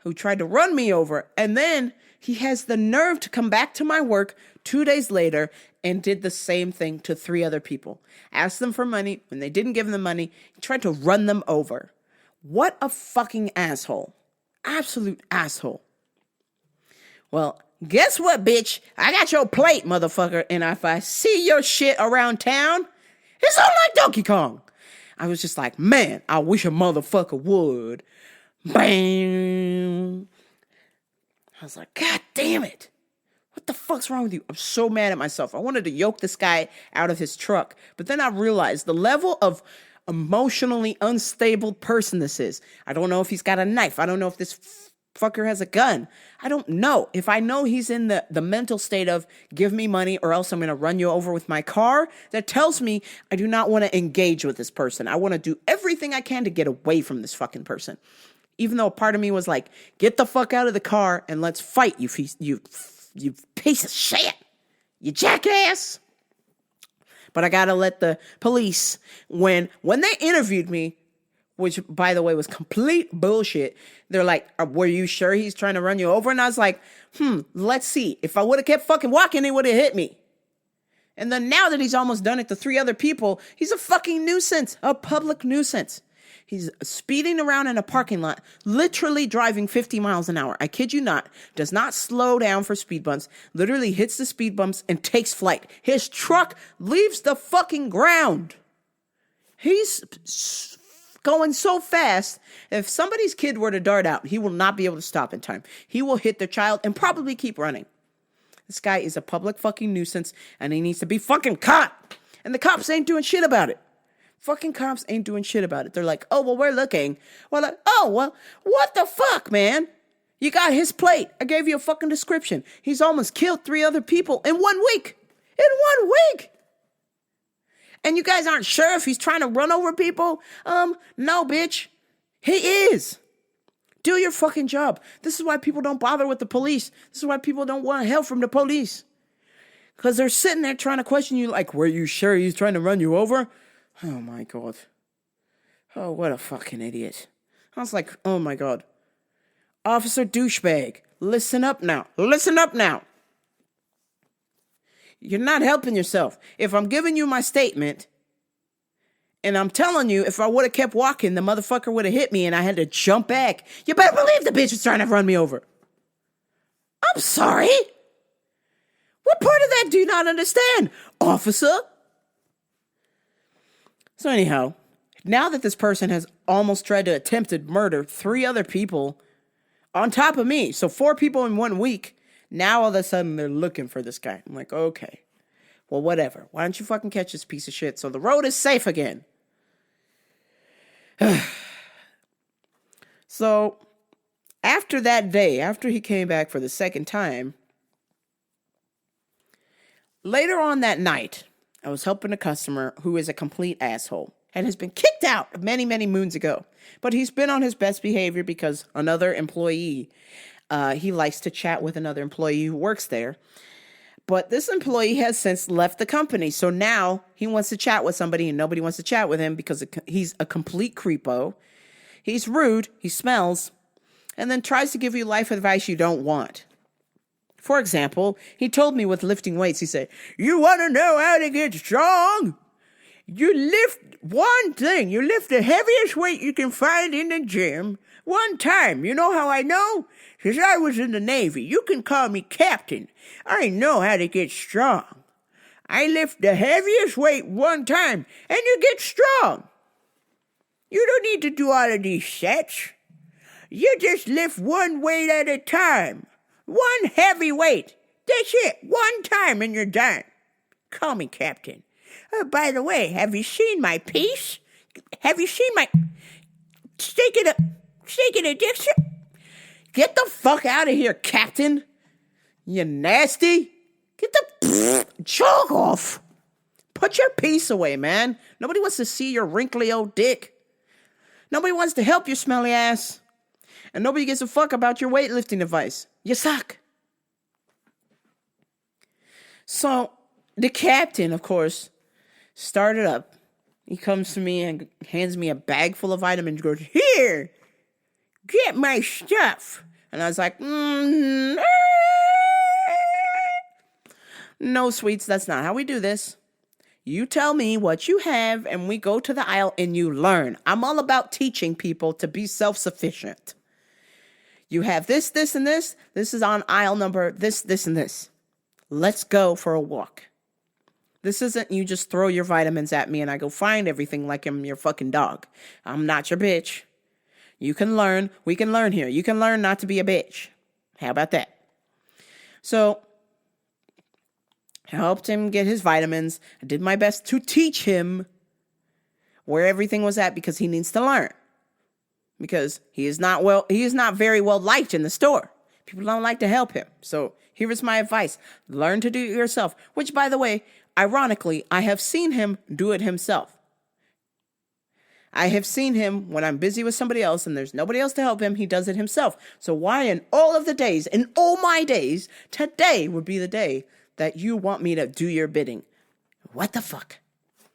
Speaker 3: who tried to run me over. And then he has the nerve to come back to my work 2 days later and did the same thing to 3 other people. Asked them for money. When they didn't give him the money, he tried to run them over. What a fucking asshole. Absolute asshole. Well, guess what, bitch? I got your plate, motherfucker. And if I see your shit around town, it's on like Donkey Kong. I was just like, man, I wish a motherfucker would. Bam. I was like, God damn it. What the fuck's wrong with you? I'm so mad at myself. I wanted to yoke this guy out of his truck. But then I realized the level of emotionally unstable person this is. I don't know if he's got a knife. I don't know if this fucker has a gun. I don't know. If I know he's in the mental state of give me money or else I'm going to run you over with my car, that tells me I do not want to engage with this person. I want to do everything I can to get away from this fucking person. Even though a part of me was like, get the fuck out of the car and let's fight, you piece of shit. You jackass. But I gotta let the police, when they interviewed me, which, by the way, was complete bullshit, they're like, were you sure he's trying to run you over? And I was like, let's see. If I would have kept fucking walking, he would have hit me. And then now that he's almost done it to 3 other people, he's a fucking nuisance, a public nuisance. He's speeding around in a parking lot, literally driving 50 miles an hour. I kid you not, does not slow down for speed bumps, literally hits the speed bumps and takes flight. His truck leaves the fucking ground. He's going so fast, if somebody's kid were to dart out, he will not be able to stop in time. He will hit the child and probably keep running. This guy is a public fucking nuisance, and he needs to be fucking caught. And the cops ain't doing shit about it. Fucking cops ain't doing shit about it. They're like, oh, well, we're looking. We're like, oh, well, what the fuck, man? You got his plate. I gave you a fucking description. He's almost killed 3 other people in 1 week. In 1 week. And you guys aren't sure if he's trying to run over people? No, bitch. He is. Do your fucking job. This is why people don't bother with the police. This is why people don't want help from the police. Because they're sitting there trying to question you like, were you sure he's trying to run you over? Oh, my God. Oh, what a fucking idiot. I was like, oh, my God. Officer douchebag, listen up now. Listen up now. You're not helping yourself. If I'm giving you my statement, and I'm telling you, if I would have kept walking, the motherfucker would have hit me and I had to jump back. You better believe the bitch was trying to run me over. I'm sorry. What part of that do you not understand, officer? So anyhow, now that this person has almost tried to attempted murder 3 other people on top of me, so 4 people in 1 week, now all of a sudden they're looking for this guy. I'm like, okay, well, whatever. Why don't you fucking catch this piece of shit so the road is safe again? So, after that day, after he came back for the second time, later on that night, I was helping a customer who is a complete asshole and has been kicked out many, many moons ago. But he's been on his best behavior because another employee, he likes to chat with another employee who works there. But this employee has since left the company. So now he wants to chat with somebody and nobody wants to chat with him because he's a complete creepo. He's rude, he smells, and then tries to give you life advice you don't want. For example, he told me with lifting weights, he said, you want to know how to get strong? You lift one thing. You lift the heaviest weight you can find in the gym one time. You know how I know? Because I was in the Navy. You can call me Captain. I know how to get strong. I lift the heaviest weight one time, and you get strong. You don't need to do all of these sets. You just lift one weight at a time. One heavy weight. That's it. One time and you're done. Call me Captain. By the way, have you seen my piece? Have you seen my steak addiction? Get the fuck out of here, Captain. You nasty. Get the choke off. Put your piece away, man. Nobody wants to see your wrinkly old dick. Nobody wants to help your smelly ass. And nobody gives a fuck about your weightlifting device. You suck. So, the captain, of course, started up. He comes to me and hands me a bag full of vitamins and goes, here, get my stuff. And I was like, no, sweets, that's not how we do this. You tell me what you have and we go to the aisle and you learn. I'm all about teaching people to be self-sufficient. You have this, this, and this. This is on aisle number this, and this. Let's go for a walk. This isn't you just throw your vitamins at me and I go find everything like I'm your fucking dog. I'm not your bitch. You can learn. We can learn here. You can learn not to be a bitch. How about that? So, I helped him get his vitamins. I did my best to teach him where everything was at because he needs to learn. Because he is not very well liked in the store. People don't like to help him. So here is my advice. Learn to do it yourself. Which, by the way, ironically, I have seen him do it himself. I have seen him when I'm busy with somebody else and there's nobody else to help him, he does it himself. So why in all of the days, in all my days, today would be the day that you want me to do your bidding? What the fuck?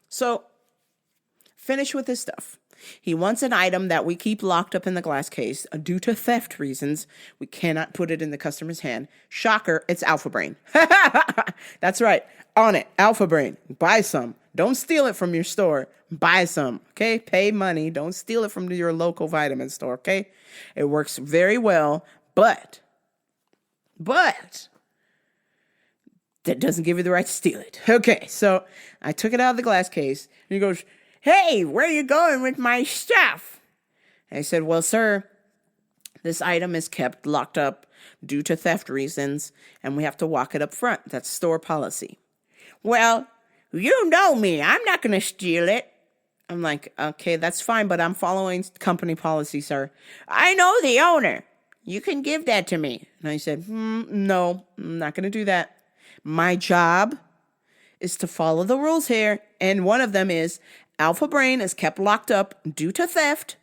Speaker 3: So, finish with this stuff. He wants an item that we keep locked up in the glass case due to theft reasons. We cannot put it in the customer's hand. Shocker, it's Alpha Brain. That's right. On it, Alpha Brain. Buy some. Don't steal it from your store. Buy some, okay? Pay money. Don't steal it from your local vitamin store, okay? It works very well, but that doesn't give you the right to steal it. Okay, so I took it out of the glass case, and he goes, "Hey, where are you going with my stuff?" And I said, "Well, sir, this item is kept locked up due to theft reasons, and we have to walk it up front. That's store policy." "Well, you know me. I'm not going to steal it." I'm like, "Okay, that's fine, but I'm following company policy, sir." "I know the owner. You can give that to me." And I said, "No, I'm not going to do that. My job is to follow the rules here, and one of them is Alpha Brain is kept locked up due to theft,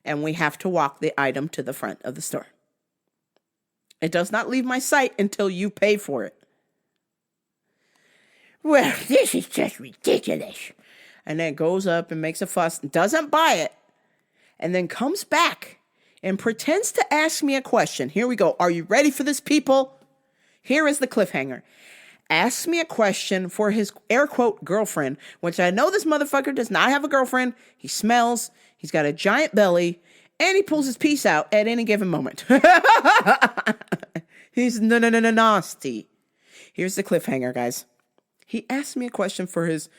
Speaker 3: and we have to walk the item to the front of the store. It does not leave my sight until you pay for it." "Well, this is just ridiculous." And then goes up and makes a fuss, doesn't buy it, and then comes back and pretends to ask me a question. Here we go. Are you ready for this, people? Here is the cliffhanger. Asks me a question for his air quote girlfriend, which I know this motherfucker does not have a girlfriend. He smells, he's got a giant belly, and he pulls his piece out at any given moment. He's nasty. Here's the cliffhanger, guys. He asked me a question for his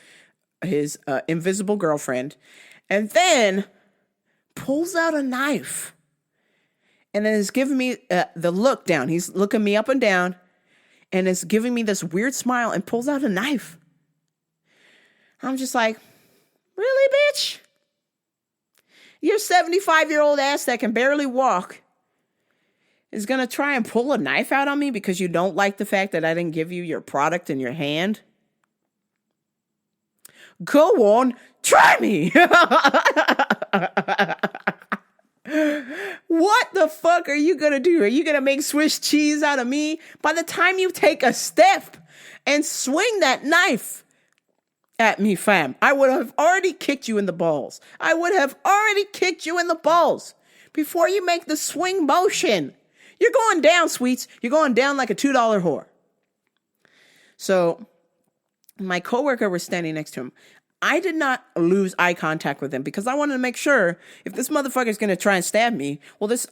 Speaker 3: invisible girlfriend, and then pulls out a knife, and then is giving me the look down. He's looking me up and down, and is giving me this weird smile, and pulls out a knife. I'm just like, really, bitch? Your 75-year-old ass that can barely walk is going to try and pull a knife out on me because you don't like the fact that I didn't give you your product in your hand? Go on, try me. What the fuck are you gonna do? Are you gonna make Swiss cheese out of me? By the time you take a step and swing that knife at me, fam, I would have already kicked you in the balls. I would have already kicked you in the balls before you make the swing motion. You're going down, sweets. You're going down like a $2 whore. So my coworker was standing next to him. I did not lose eye contact with him because I wanted to make sure if this motherfucker is going to try and stab me,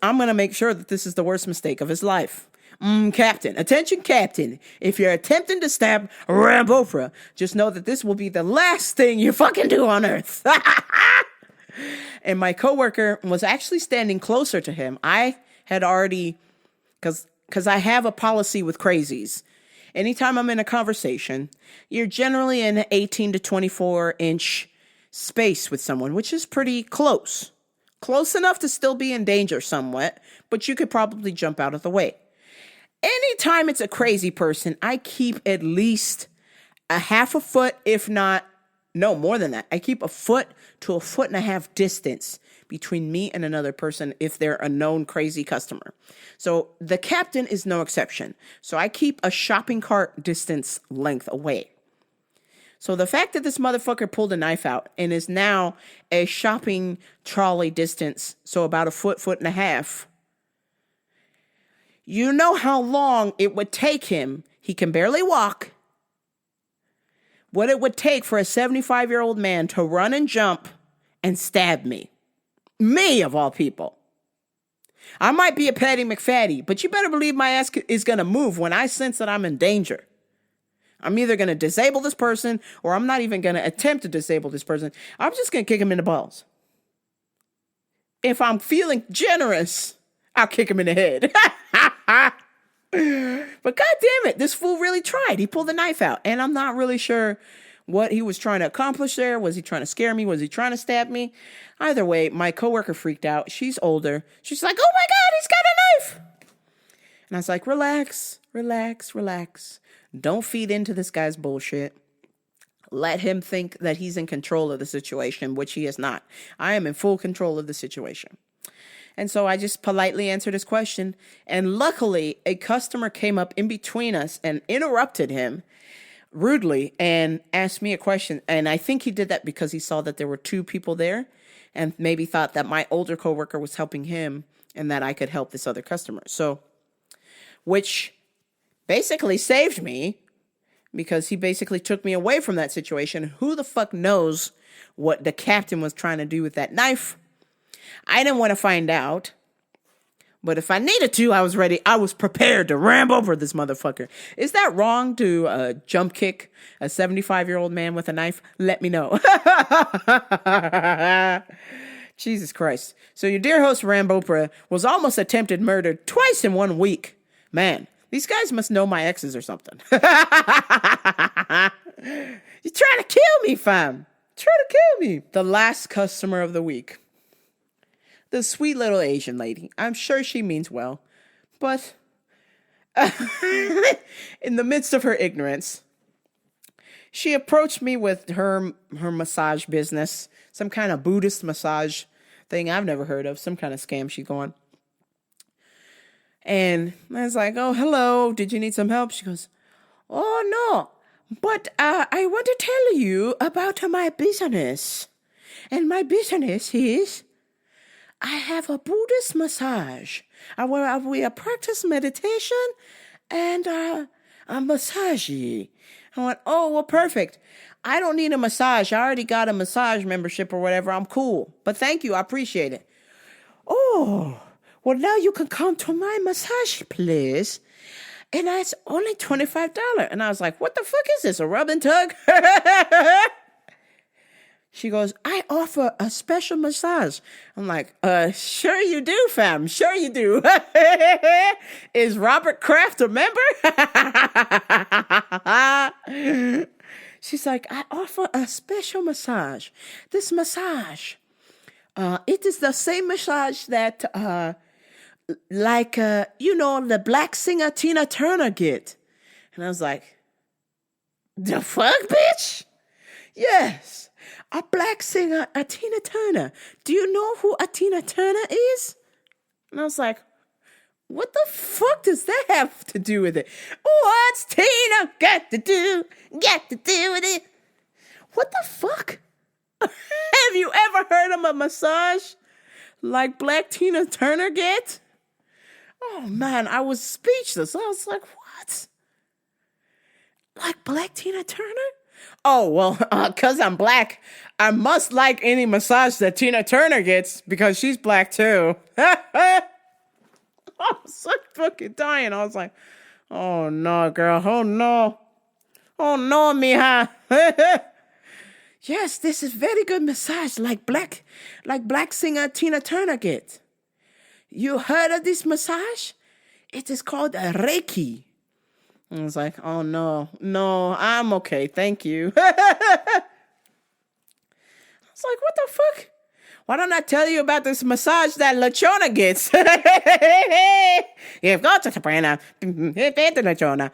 Speaker 3: I'm going to make sure that this is the worst mistake of his life. Captain, attention, Captain. If you're attempting to stab Rambofra, just know that this will be the last thing you fucking do on Earth. And my coworker was actually standing closer to him. I had already, because I have a policy with crazies. Anytime I'm in a conversation, you're generally in an 18 to 24 inch space with someone, which is pretty close. Close enough to still be in danger somewhat, but you could probably jump out of the way. Anytime it's a crazy person, I keep at least a half a foot, if not, no, more than that. I keep a foot to a foot and a half distance between me and another person if they're a known crazy customer. So the captain is no exception. So I keep a shopping cart distance length away. So the fact that this motherfucker pulled a knife out and is now a shopping trolley distance, so about a foot, foot and a half, you know how long it would take him. He can barely walk. What it would take for a 75-year-old man to run and jump and stab me. Me, of all people. I might be a Patty McFatty, but you better believe my ass is going to move when I sense that I'm in danger. I'm either going to disable this person, or I'm not even going to attempt to disable this person. I'm just going to kick him in the balls. If I'm feeling generous, I'll kick him in the head. But God damn it, this fool really tried. He pulled the knife out, and I'm not really sure what he was trying to accomplish there. Was he trying to scare me? Was he trying to stab me? Either way, my coworker freaked out. She's older. She's like, "Oh my God, he's got a knife." And I was like, relax, relax, relax. Don't feed into this guy's bullshit. Let him think that he's in control of the situation, which he is not. I am in full control of the situation. And so I just politely answered his question. And luckily, a customer came up in between us and interrupted him, rudely and asked me a question. And I think he did that because he saw that there were two people there and maybe thought that my older coworker was helping him and that I could help this other customer. So, which basically saved me because he basically took me away from that situation. Who the fuck knows what the captain was trying to do with that knife? I didn't want to find out. But if I needed to, I was ready. I was prepared to ram over this motherfucker. Is that wrong to jump kick a 75-year-old man with a knife? Let me know. Jesus Christ. So your dear host, Rambopra, was almost attempted murder twice in 1 week. Man, these guys must know my exes or something. You're trying to kill me, fam. Trying to kill me. The last customer of the week. The sweet little Asian lady. I'm sure she means well. But in the midst of her ignorance, she approached me with her massage business. Some kind of Buddhist massage thing I've never heard of. Some kind of scam she's going. And I was like, oh, hello. Did you need some help? She goes, oh, no. But I want to tell you about my business. And my business is... I have a Buddhist massage where we practice meditation and a massage. I went, oh, well, perfect. I don't need a massage. I already got a massage membership or whatever. I'm cool. But thank you. I appreciate it. Oh, well, now you can come to my massage place. And it's only $25. And I was like, what the fuck is this? A rub and tug? She goes, I offer a special massage. I'm like, sure you do, fam. Sure you do. Is Robert Kraft a member? She's like, I offer a special massage. This massage, it is the same massage that, the black singer Tina Turner get. And I was like, the fuck, bitch? Yes. A black singer, a Tina Turner. Do you know who a Tina Turner is? And I was like, what the fuck does that have to do with it? What's Tina got to do with it? What the fuck? Have you ever heard of a massage like black Tina Turner gets? Oh, man, I was speechless. I was like, what? Like black Tina Turner? Oh, well, because I'm black, I must like any massage that Tina Turner gets because she's black too. I was so fucking dying. I was like, oh no, girl. Oh no. Oh no, mija. Yes, this is very good massage like black singer Tina Turner gets. You heard of this massage? It is called a Reiki. I was like, oh, no, I'm okay. Thank you. I was like, what the fuck? Why don't I tell you about this massage that Lachona gets? You've got to Sabrina. Lachona.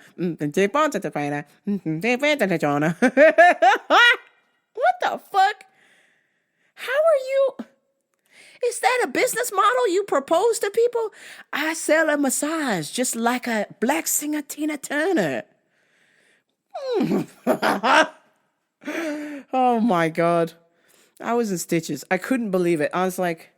Speaker 3: What the fuck? How are you? Is that a business model you propose to people? I sell a massage just like a black singer Tina Turner. Oh my God. I was in stitches. I couldn't believe it. I was like,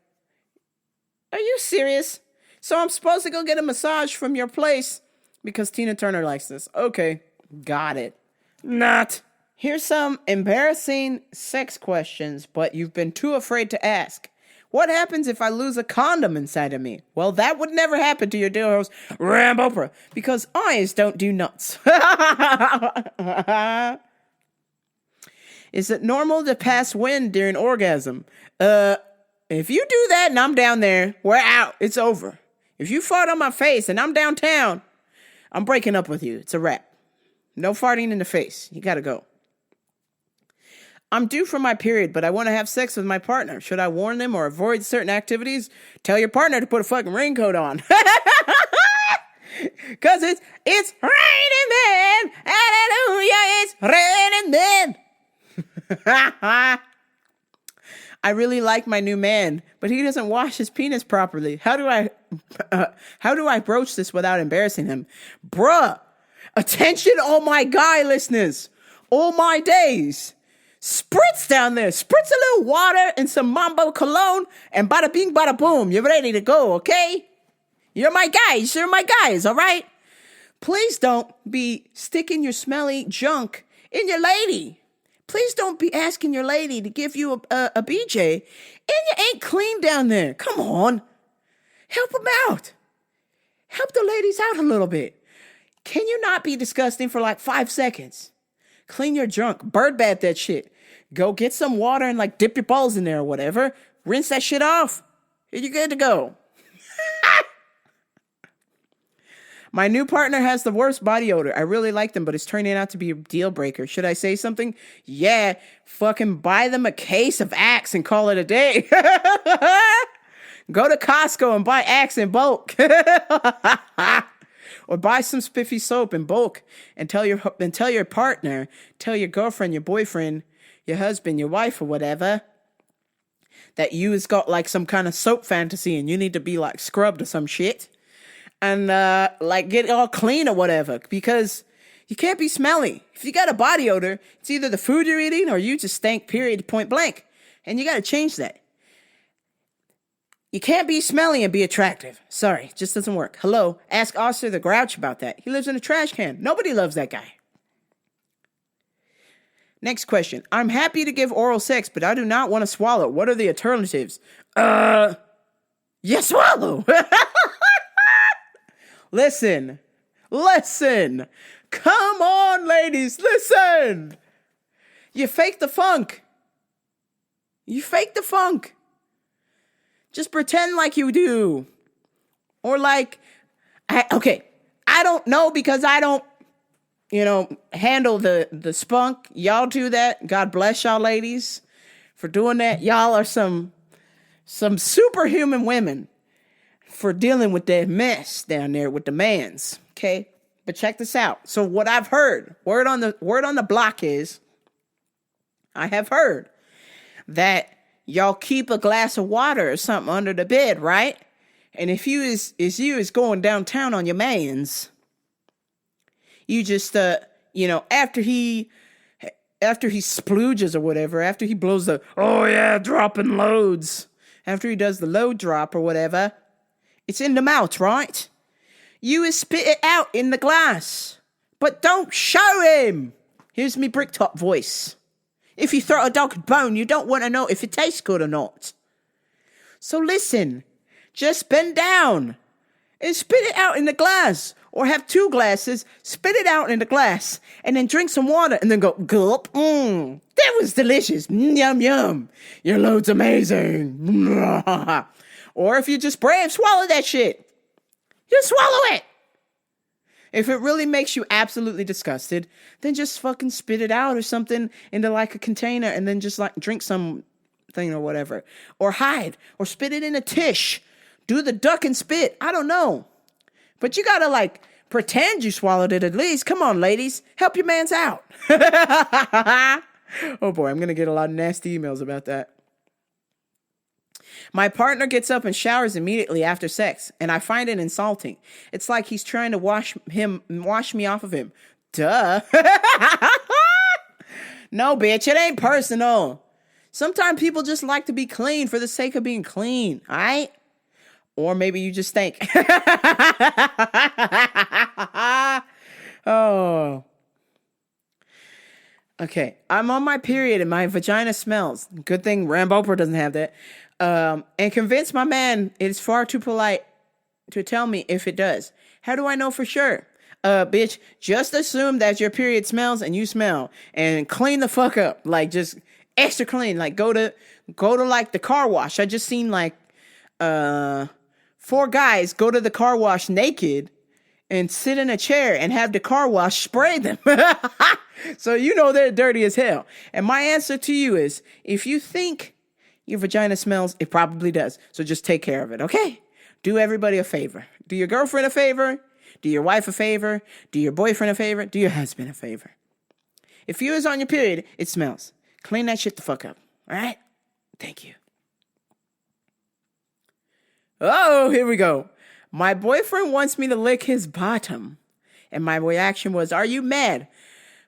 Speaker 3: are you serious? So I'm supposed to go get a massage from your place because Tina Turner likes this. Okay, got it. Not. Here's some embarrassing sex questions, but you've been too afraid to ask. What happens if I lose a condom inside of me? Well, that would never happen to your dear host, Rambopra, because eyes don't do nuts. Is it normal to pass wind during orgasm? If you do that and I'm down there, we're out. It's over. If you fart on my face and I'm downtown, I'm breaking up with you. It's a wrap. No farting in the face. You gotta go. I'm due for my period, but I want to have sex with my partner. Should I warn them or avoid certain activities? Tell your partner to put a fucking raincoat on. Cause it's raining men. Hallelujah, it's raining men. I really like my new man, but he doesn't wash his penis properly. How do I broach this without embarrassing him? Bruh, attention all my guy listeners. all my days. Spritz down there. Spritz a little water and some Mambo cologne, and bada bing, bada boom. You're ready to go, okay? You're my guys. You're my guys, all right? Please don't be sticking your smelly junk in your lady. Please don't be asking your lady to give you a BJ, and you ain't clean down there. Come on. Help them out. Help the ladies out a little bit. Can you not be disgusting for like 5 seconds? Clean your junk. Bird bath that shit. Go get some water and like dip your balls in there or whatever. Rinse that shit off. You're good to go. My new partner has the worst body odor. I really like them, but it's turning out to be a deal breaker. Should I say something? Yeah. Fucking buy them a case of Axe and call it a day. Go to Costco and buy Axe in bulk. Or buy some spiffy soap in bulk and tell your partner, tell your girlfriend, your boyfriend, your husband, your wife, or whatever, that you has got like some kind of soap fantasy and you need to be like scrubbed or some shit and like get all clean or whatever, because you can't be smelly. If you got a body odor, it's either the food you're eating or you just stink, period, point blank. And you got to change that. You can't be smelly and be attractive. Sorry, it just doesn't work. Hello, ask Oscar the Grouch about that. He lives in a trash can. Nobody loves that guy. Next question. I'm happy to give oral sex, but I do not want to swallow. What are the alternatives? You swallow. Listen. Come on, ladies, listen. You fake the funk. Just pretend like you do. Or like, I don't know because I don't, handle the spunk. Y'all do that. God bless y'all ladies for doing that. Y'all are some superhuman women for dealing with that mess down there with the mans. Okay? But check this out. So what I've heard, word on the block is, I have heard that y'all keep a glass of water or something under the bed, right? And if you is going downtown on your mans, you just after he splooges or whatever, after he blows the dropping loads, after he does the load drop or whatever, it's in the mouth, right? You is spit it out in the glass, but don't show him. Here's me bricktop voice. If you throw a dog a bone, you don't want to know if it tastes good or not. So listen, just bend down and spit it out in the glass. Or have 2 glasses, spit it out in the glass, and then drink some water, and then go, gulp. That was delicious. Yum, yum. Your load's amazing. Or if you just brave, swallow that shit. Just swallow it. If it really makes you absolutely disgusted, then just fucking spit it out or something into like a container and then just like drink something or whatever. Or hide. Or spit it in a tish. Do the duck and spit. I don't know. But you gotta like pretend you swallowed it at least. Come on, ladies. Help your mans out. Oh boy, I'm gonna get a lot of nasty emails about that. My partner gets up and showers immediately after sex, and I find it insulting. It's like he's trying to wash me off of him. Duh. No, bitch, it ain't personal. Sometimes people just like to be clean for the sake of being clean, all right? Or maybe you just stink. Oh. Okay, I'm on my period and my vagina smells. Good thing Ramboper doesn't have that. And convince my man it is far too polite to tell me if it does. How do I know for sure? Bitch, just assume that your period smells and you smell. And clean the fuck up. Like, just extra clean. Like, go to like the car wash. I just seen like 4 guys go to the car wash naked and sit in a chair and have the car wash spray them. So you know they're dirty as hell. And my answer to you is, if you think your vagina smells, it probably does. So just take care of it, okay? Do everybody a favor. Do your girlfriend a favor. Do your wife a favor. Do your boyfriend a favor. Do your husband a favor. If you is on your period, it smells. Clean that shit the fuck up, all right? Thank you. Oh, here we go. My boyfriend wants me to lick his bottom. And my reaction was, are you mad?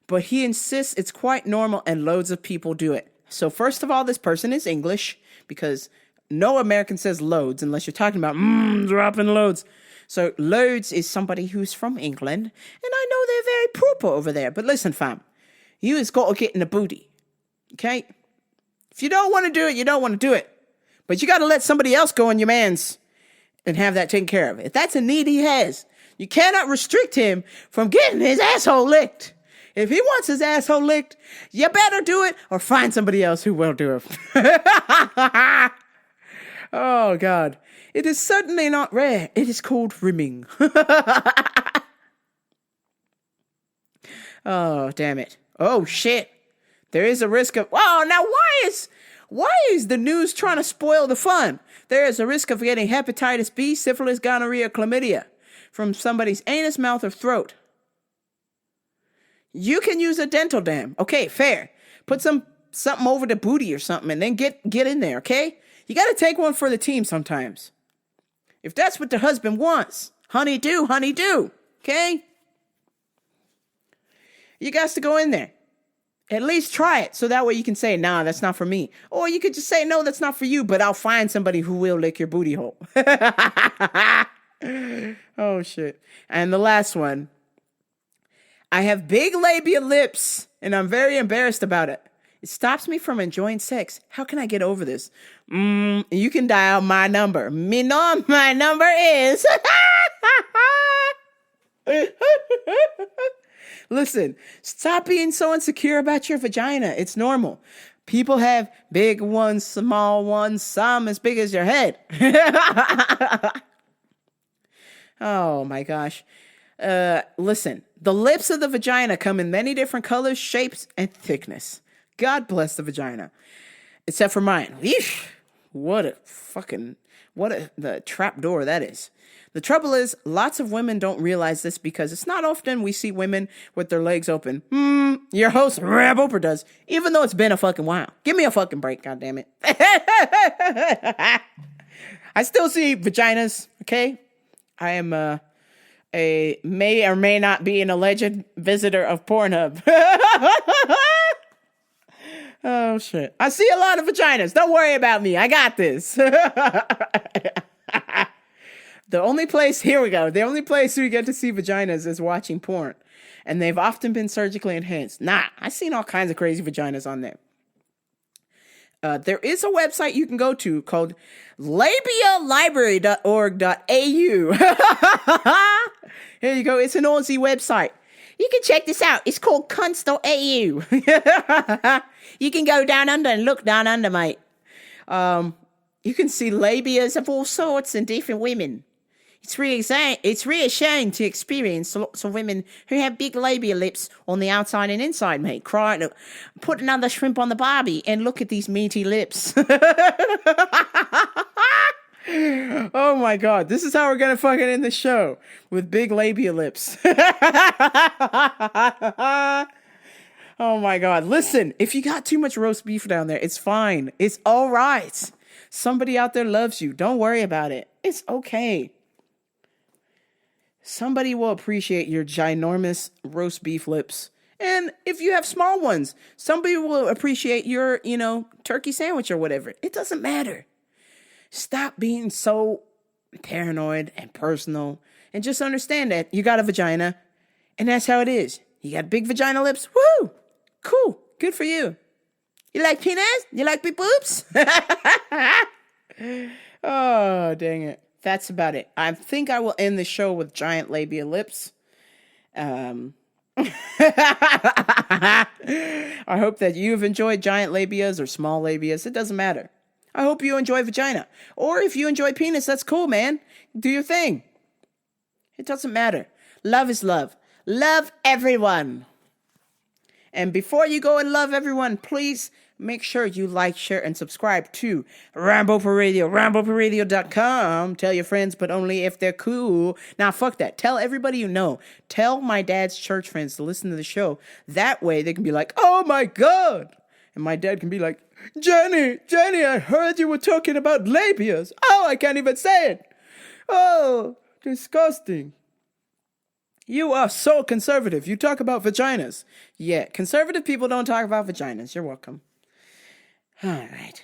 Speaker 3: but he insists it's quite normal and loads of people do it. So first of all, this person is English because no American says loads unless you're talking about dropping loads. So loads is somebody who's from England, and I know they're very proper over there. But listen, fam, you has got to get in the booty, okay? If you don't want to do it, you don't want to do it. But you got to let somebody else go in your man's and have that taken care of. If that's a need he has, you cannot restrict him from getting his asshole licked. If he wants his asshole licked, you better do it or find somebody else who will do it. Oh, God. It is certainly not rare. It is called rimming. Oh, damn it. Oh, shit. There is a risk of... Oh, now why is the news trying to spoil the fun? There is a risk of getting hepatitis B, syphilis, gonorrhea, chlamydia from somebody's anus, mouth, or throat. You can use a dental dam. Okay, fair. Put something over the booty or something and then get in there, okay? You got to take one for the team sometimes. If that's what the husband wants, honey do, okay? You got to go in there. At least try it, so that way you can say, nah, that's not for me. Or you could just say, no, that's not for you, but I'll find somebody who will lick your booty hole. Oh, shit. And the last one. I have big labia lips, and I'm very embarrassed about it. It stops me from enjoying sex. How can I get over this? You can dial my number. My number is... Listen, stop being so insecure about your vagina. It's normal. People have big ones, small ones, some as big as your head. Oh, my gosh. Listen, the lips of the vagina come in many different colors, shapes, and thickness. God bless the vagina. Except for mine. Eesh, the trap door that is. The trouble is, lots of women don't realize this because it's not often we see women with their legs open. Your host, Rab Oprah, does, even though it's been a fucking while. Give me a fucking break, goddammit. I still see vaginas, okay? I am a may or may not be an alleged visitor of Pornhub. Oh, shit. I see a lot of vaginas. Don't worry about me. I got this. The only place we get to see vaginas is watching porn. And they've often been surgically enhanced. Nah, I've seen all kinds of crazy vaginas on there. There is a website you can go to called labialibrary.org.au. Here you go. It's an Aussie website. You can check this out. It's called cunts.au. You can go down under and look down under, mate. You can see labias of all sorts and different women. It's reassuring to experience lots of women who have big labia lips on the outside and inside, mate. Put another shrimp on the Barbie and look at these meaty lips. Oh my God, this is how we're gonna fucking end the show, with big labia lips. Oh my God, listen, if you got too much roast beef down there, it's fine. It's all right. Somebody out there loves you. Don't worry about it. It's okay. Somebody will appreciate your ginormous roast beef lips. And if you have small ones, somebody will appreciate your, turkey sandwich or whatever. It doesn't matter. Stop being so paranoid and personal and just understand that you got a vagina and that's how it is. You got big vagina lips. Woo! Cool. Good for you. You like penis? You like big boobs? Oh, dang it. That's about it. I think I will end the show with giant labia lips. I hope that you've enjoyed giant labias or small labias. It doesn't matter. I hope you enjoy vagina. Or if you enjoy penis, that's cool, man. Do your thing. It doesn't matter. Love is love. Love everyone. And before you go and love everyone, please make sure you like, share, and subscribe to Rambo for Radio, RamboForRadio.com. Tell your friends, but only if they're cool. Now, fuck that. Tell everybody you know. Tell my dad's church friends to listen to the show. That way, they can be like, oh my God. And my dad can be like, Jenny, I heard you were talking about labias. Oh, I can't even say it. Oh, disgusting. You are so conservative. You talk about vaginas. Yeah, conservative people don't talk about vaginas. You're welcome. All right.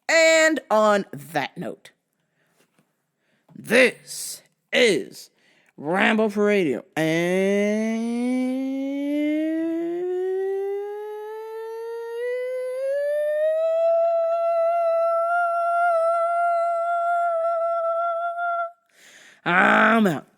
Speaker 3: And on that note, this is Ramble for Radio. And I'm out.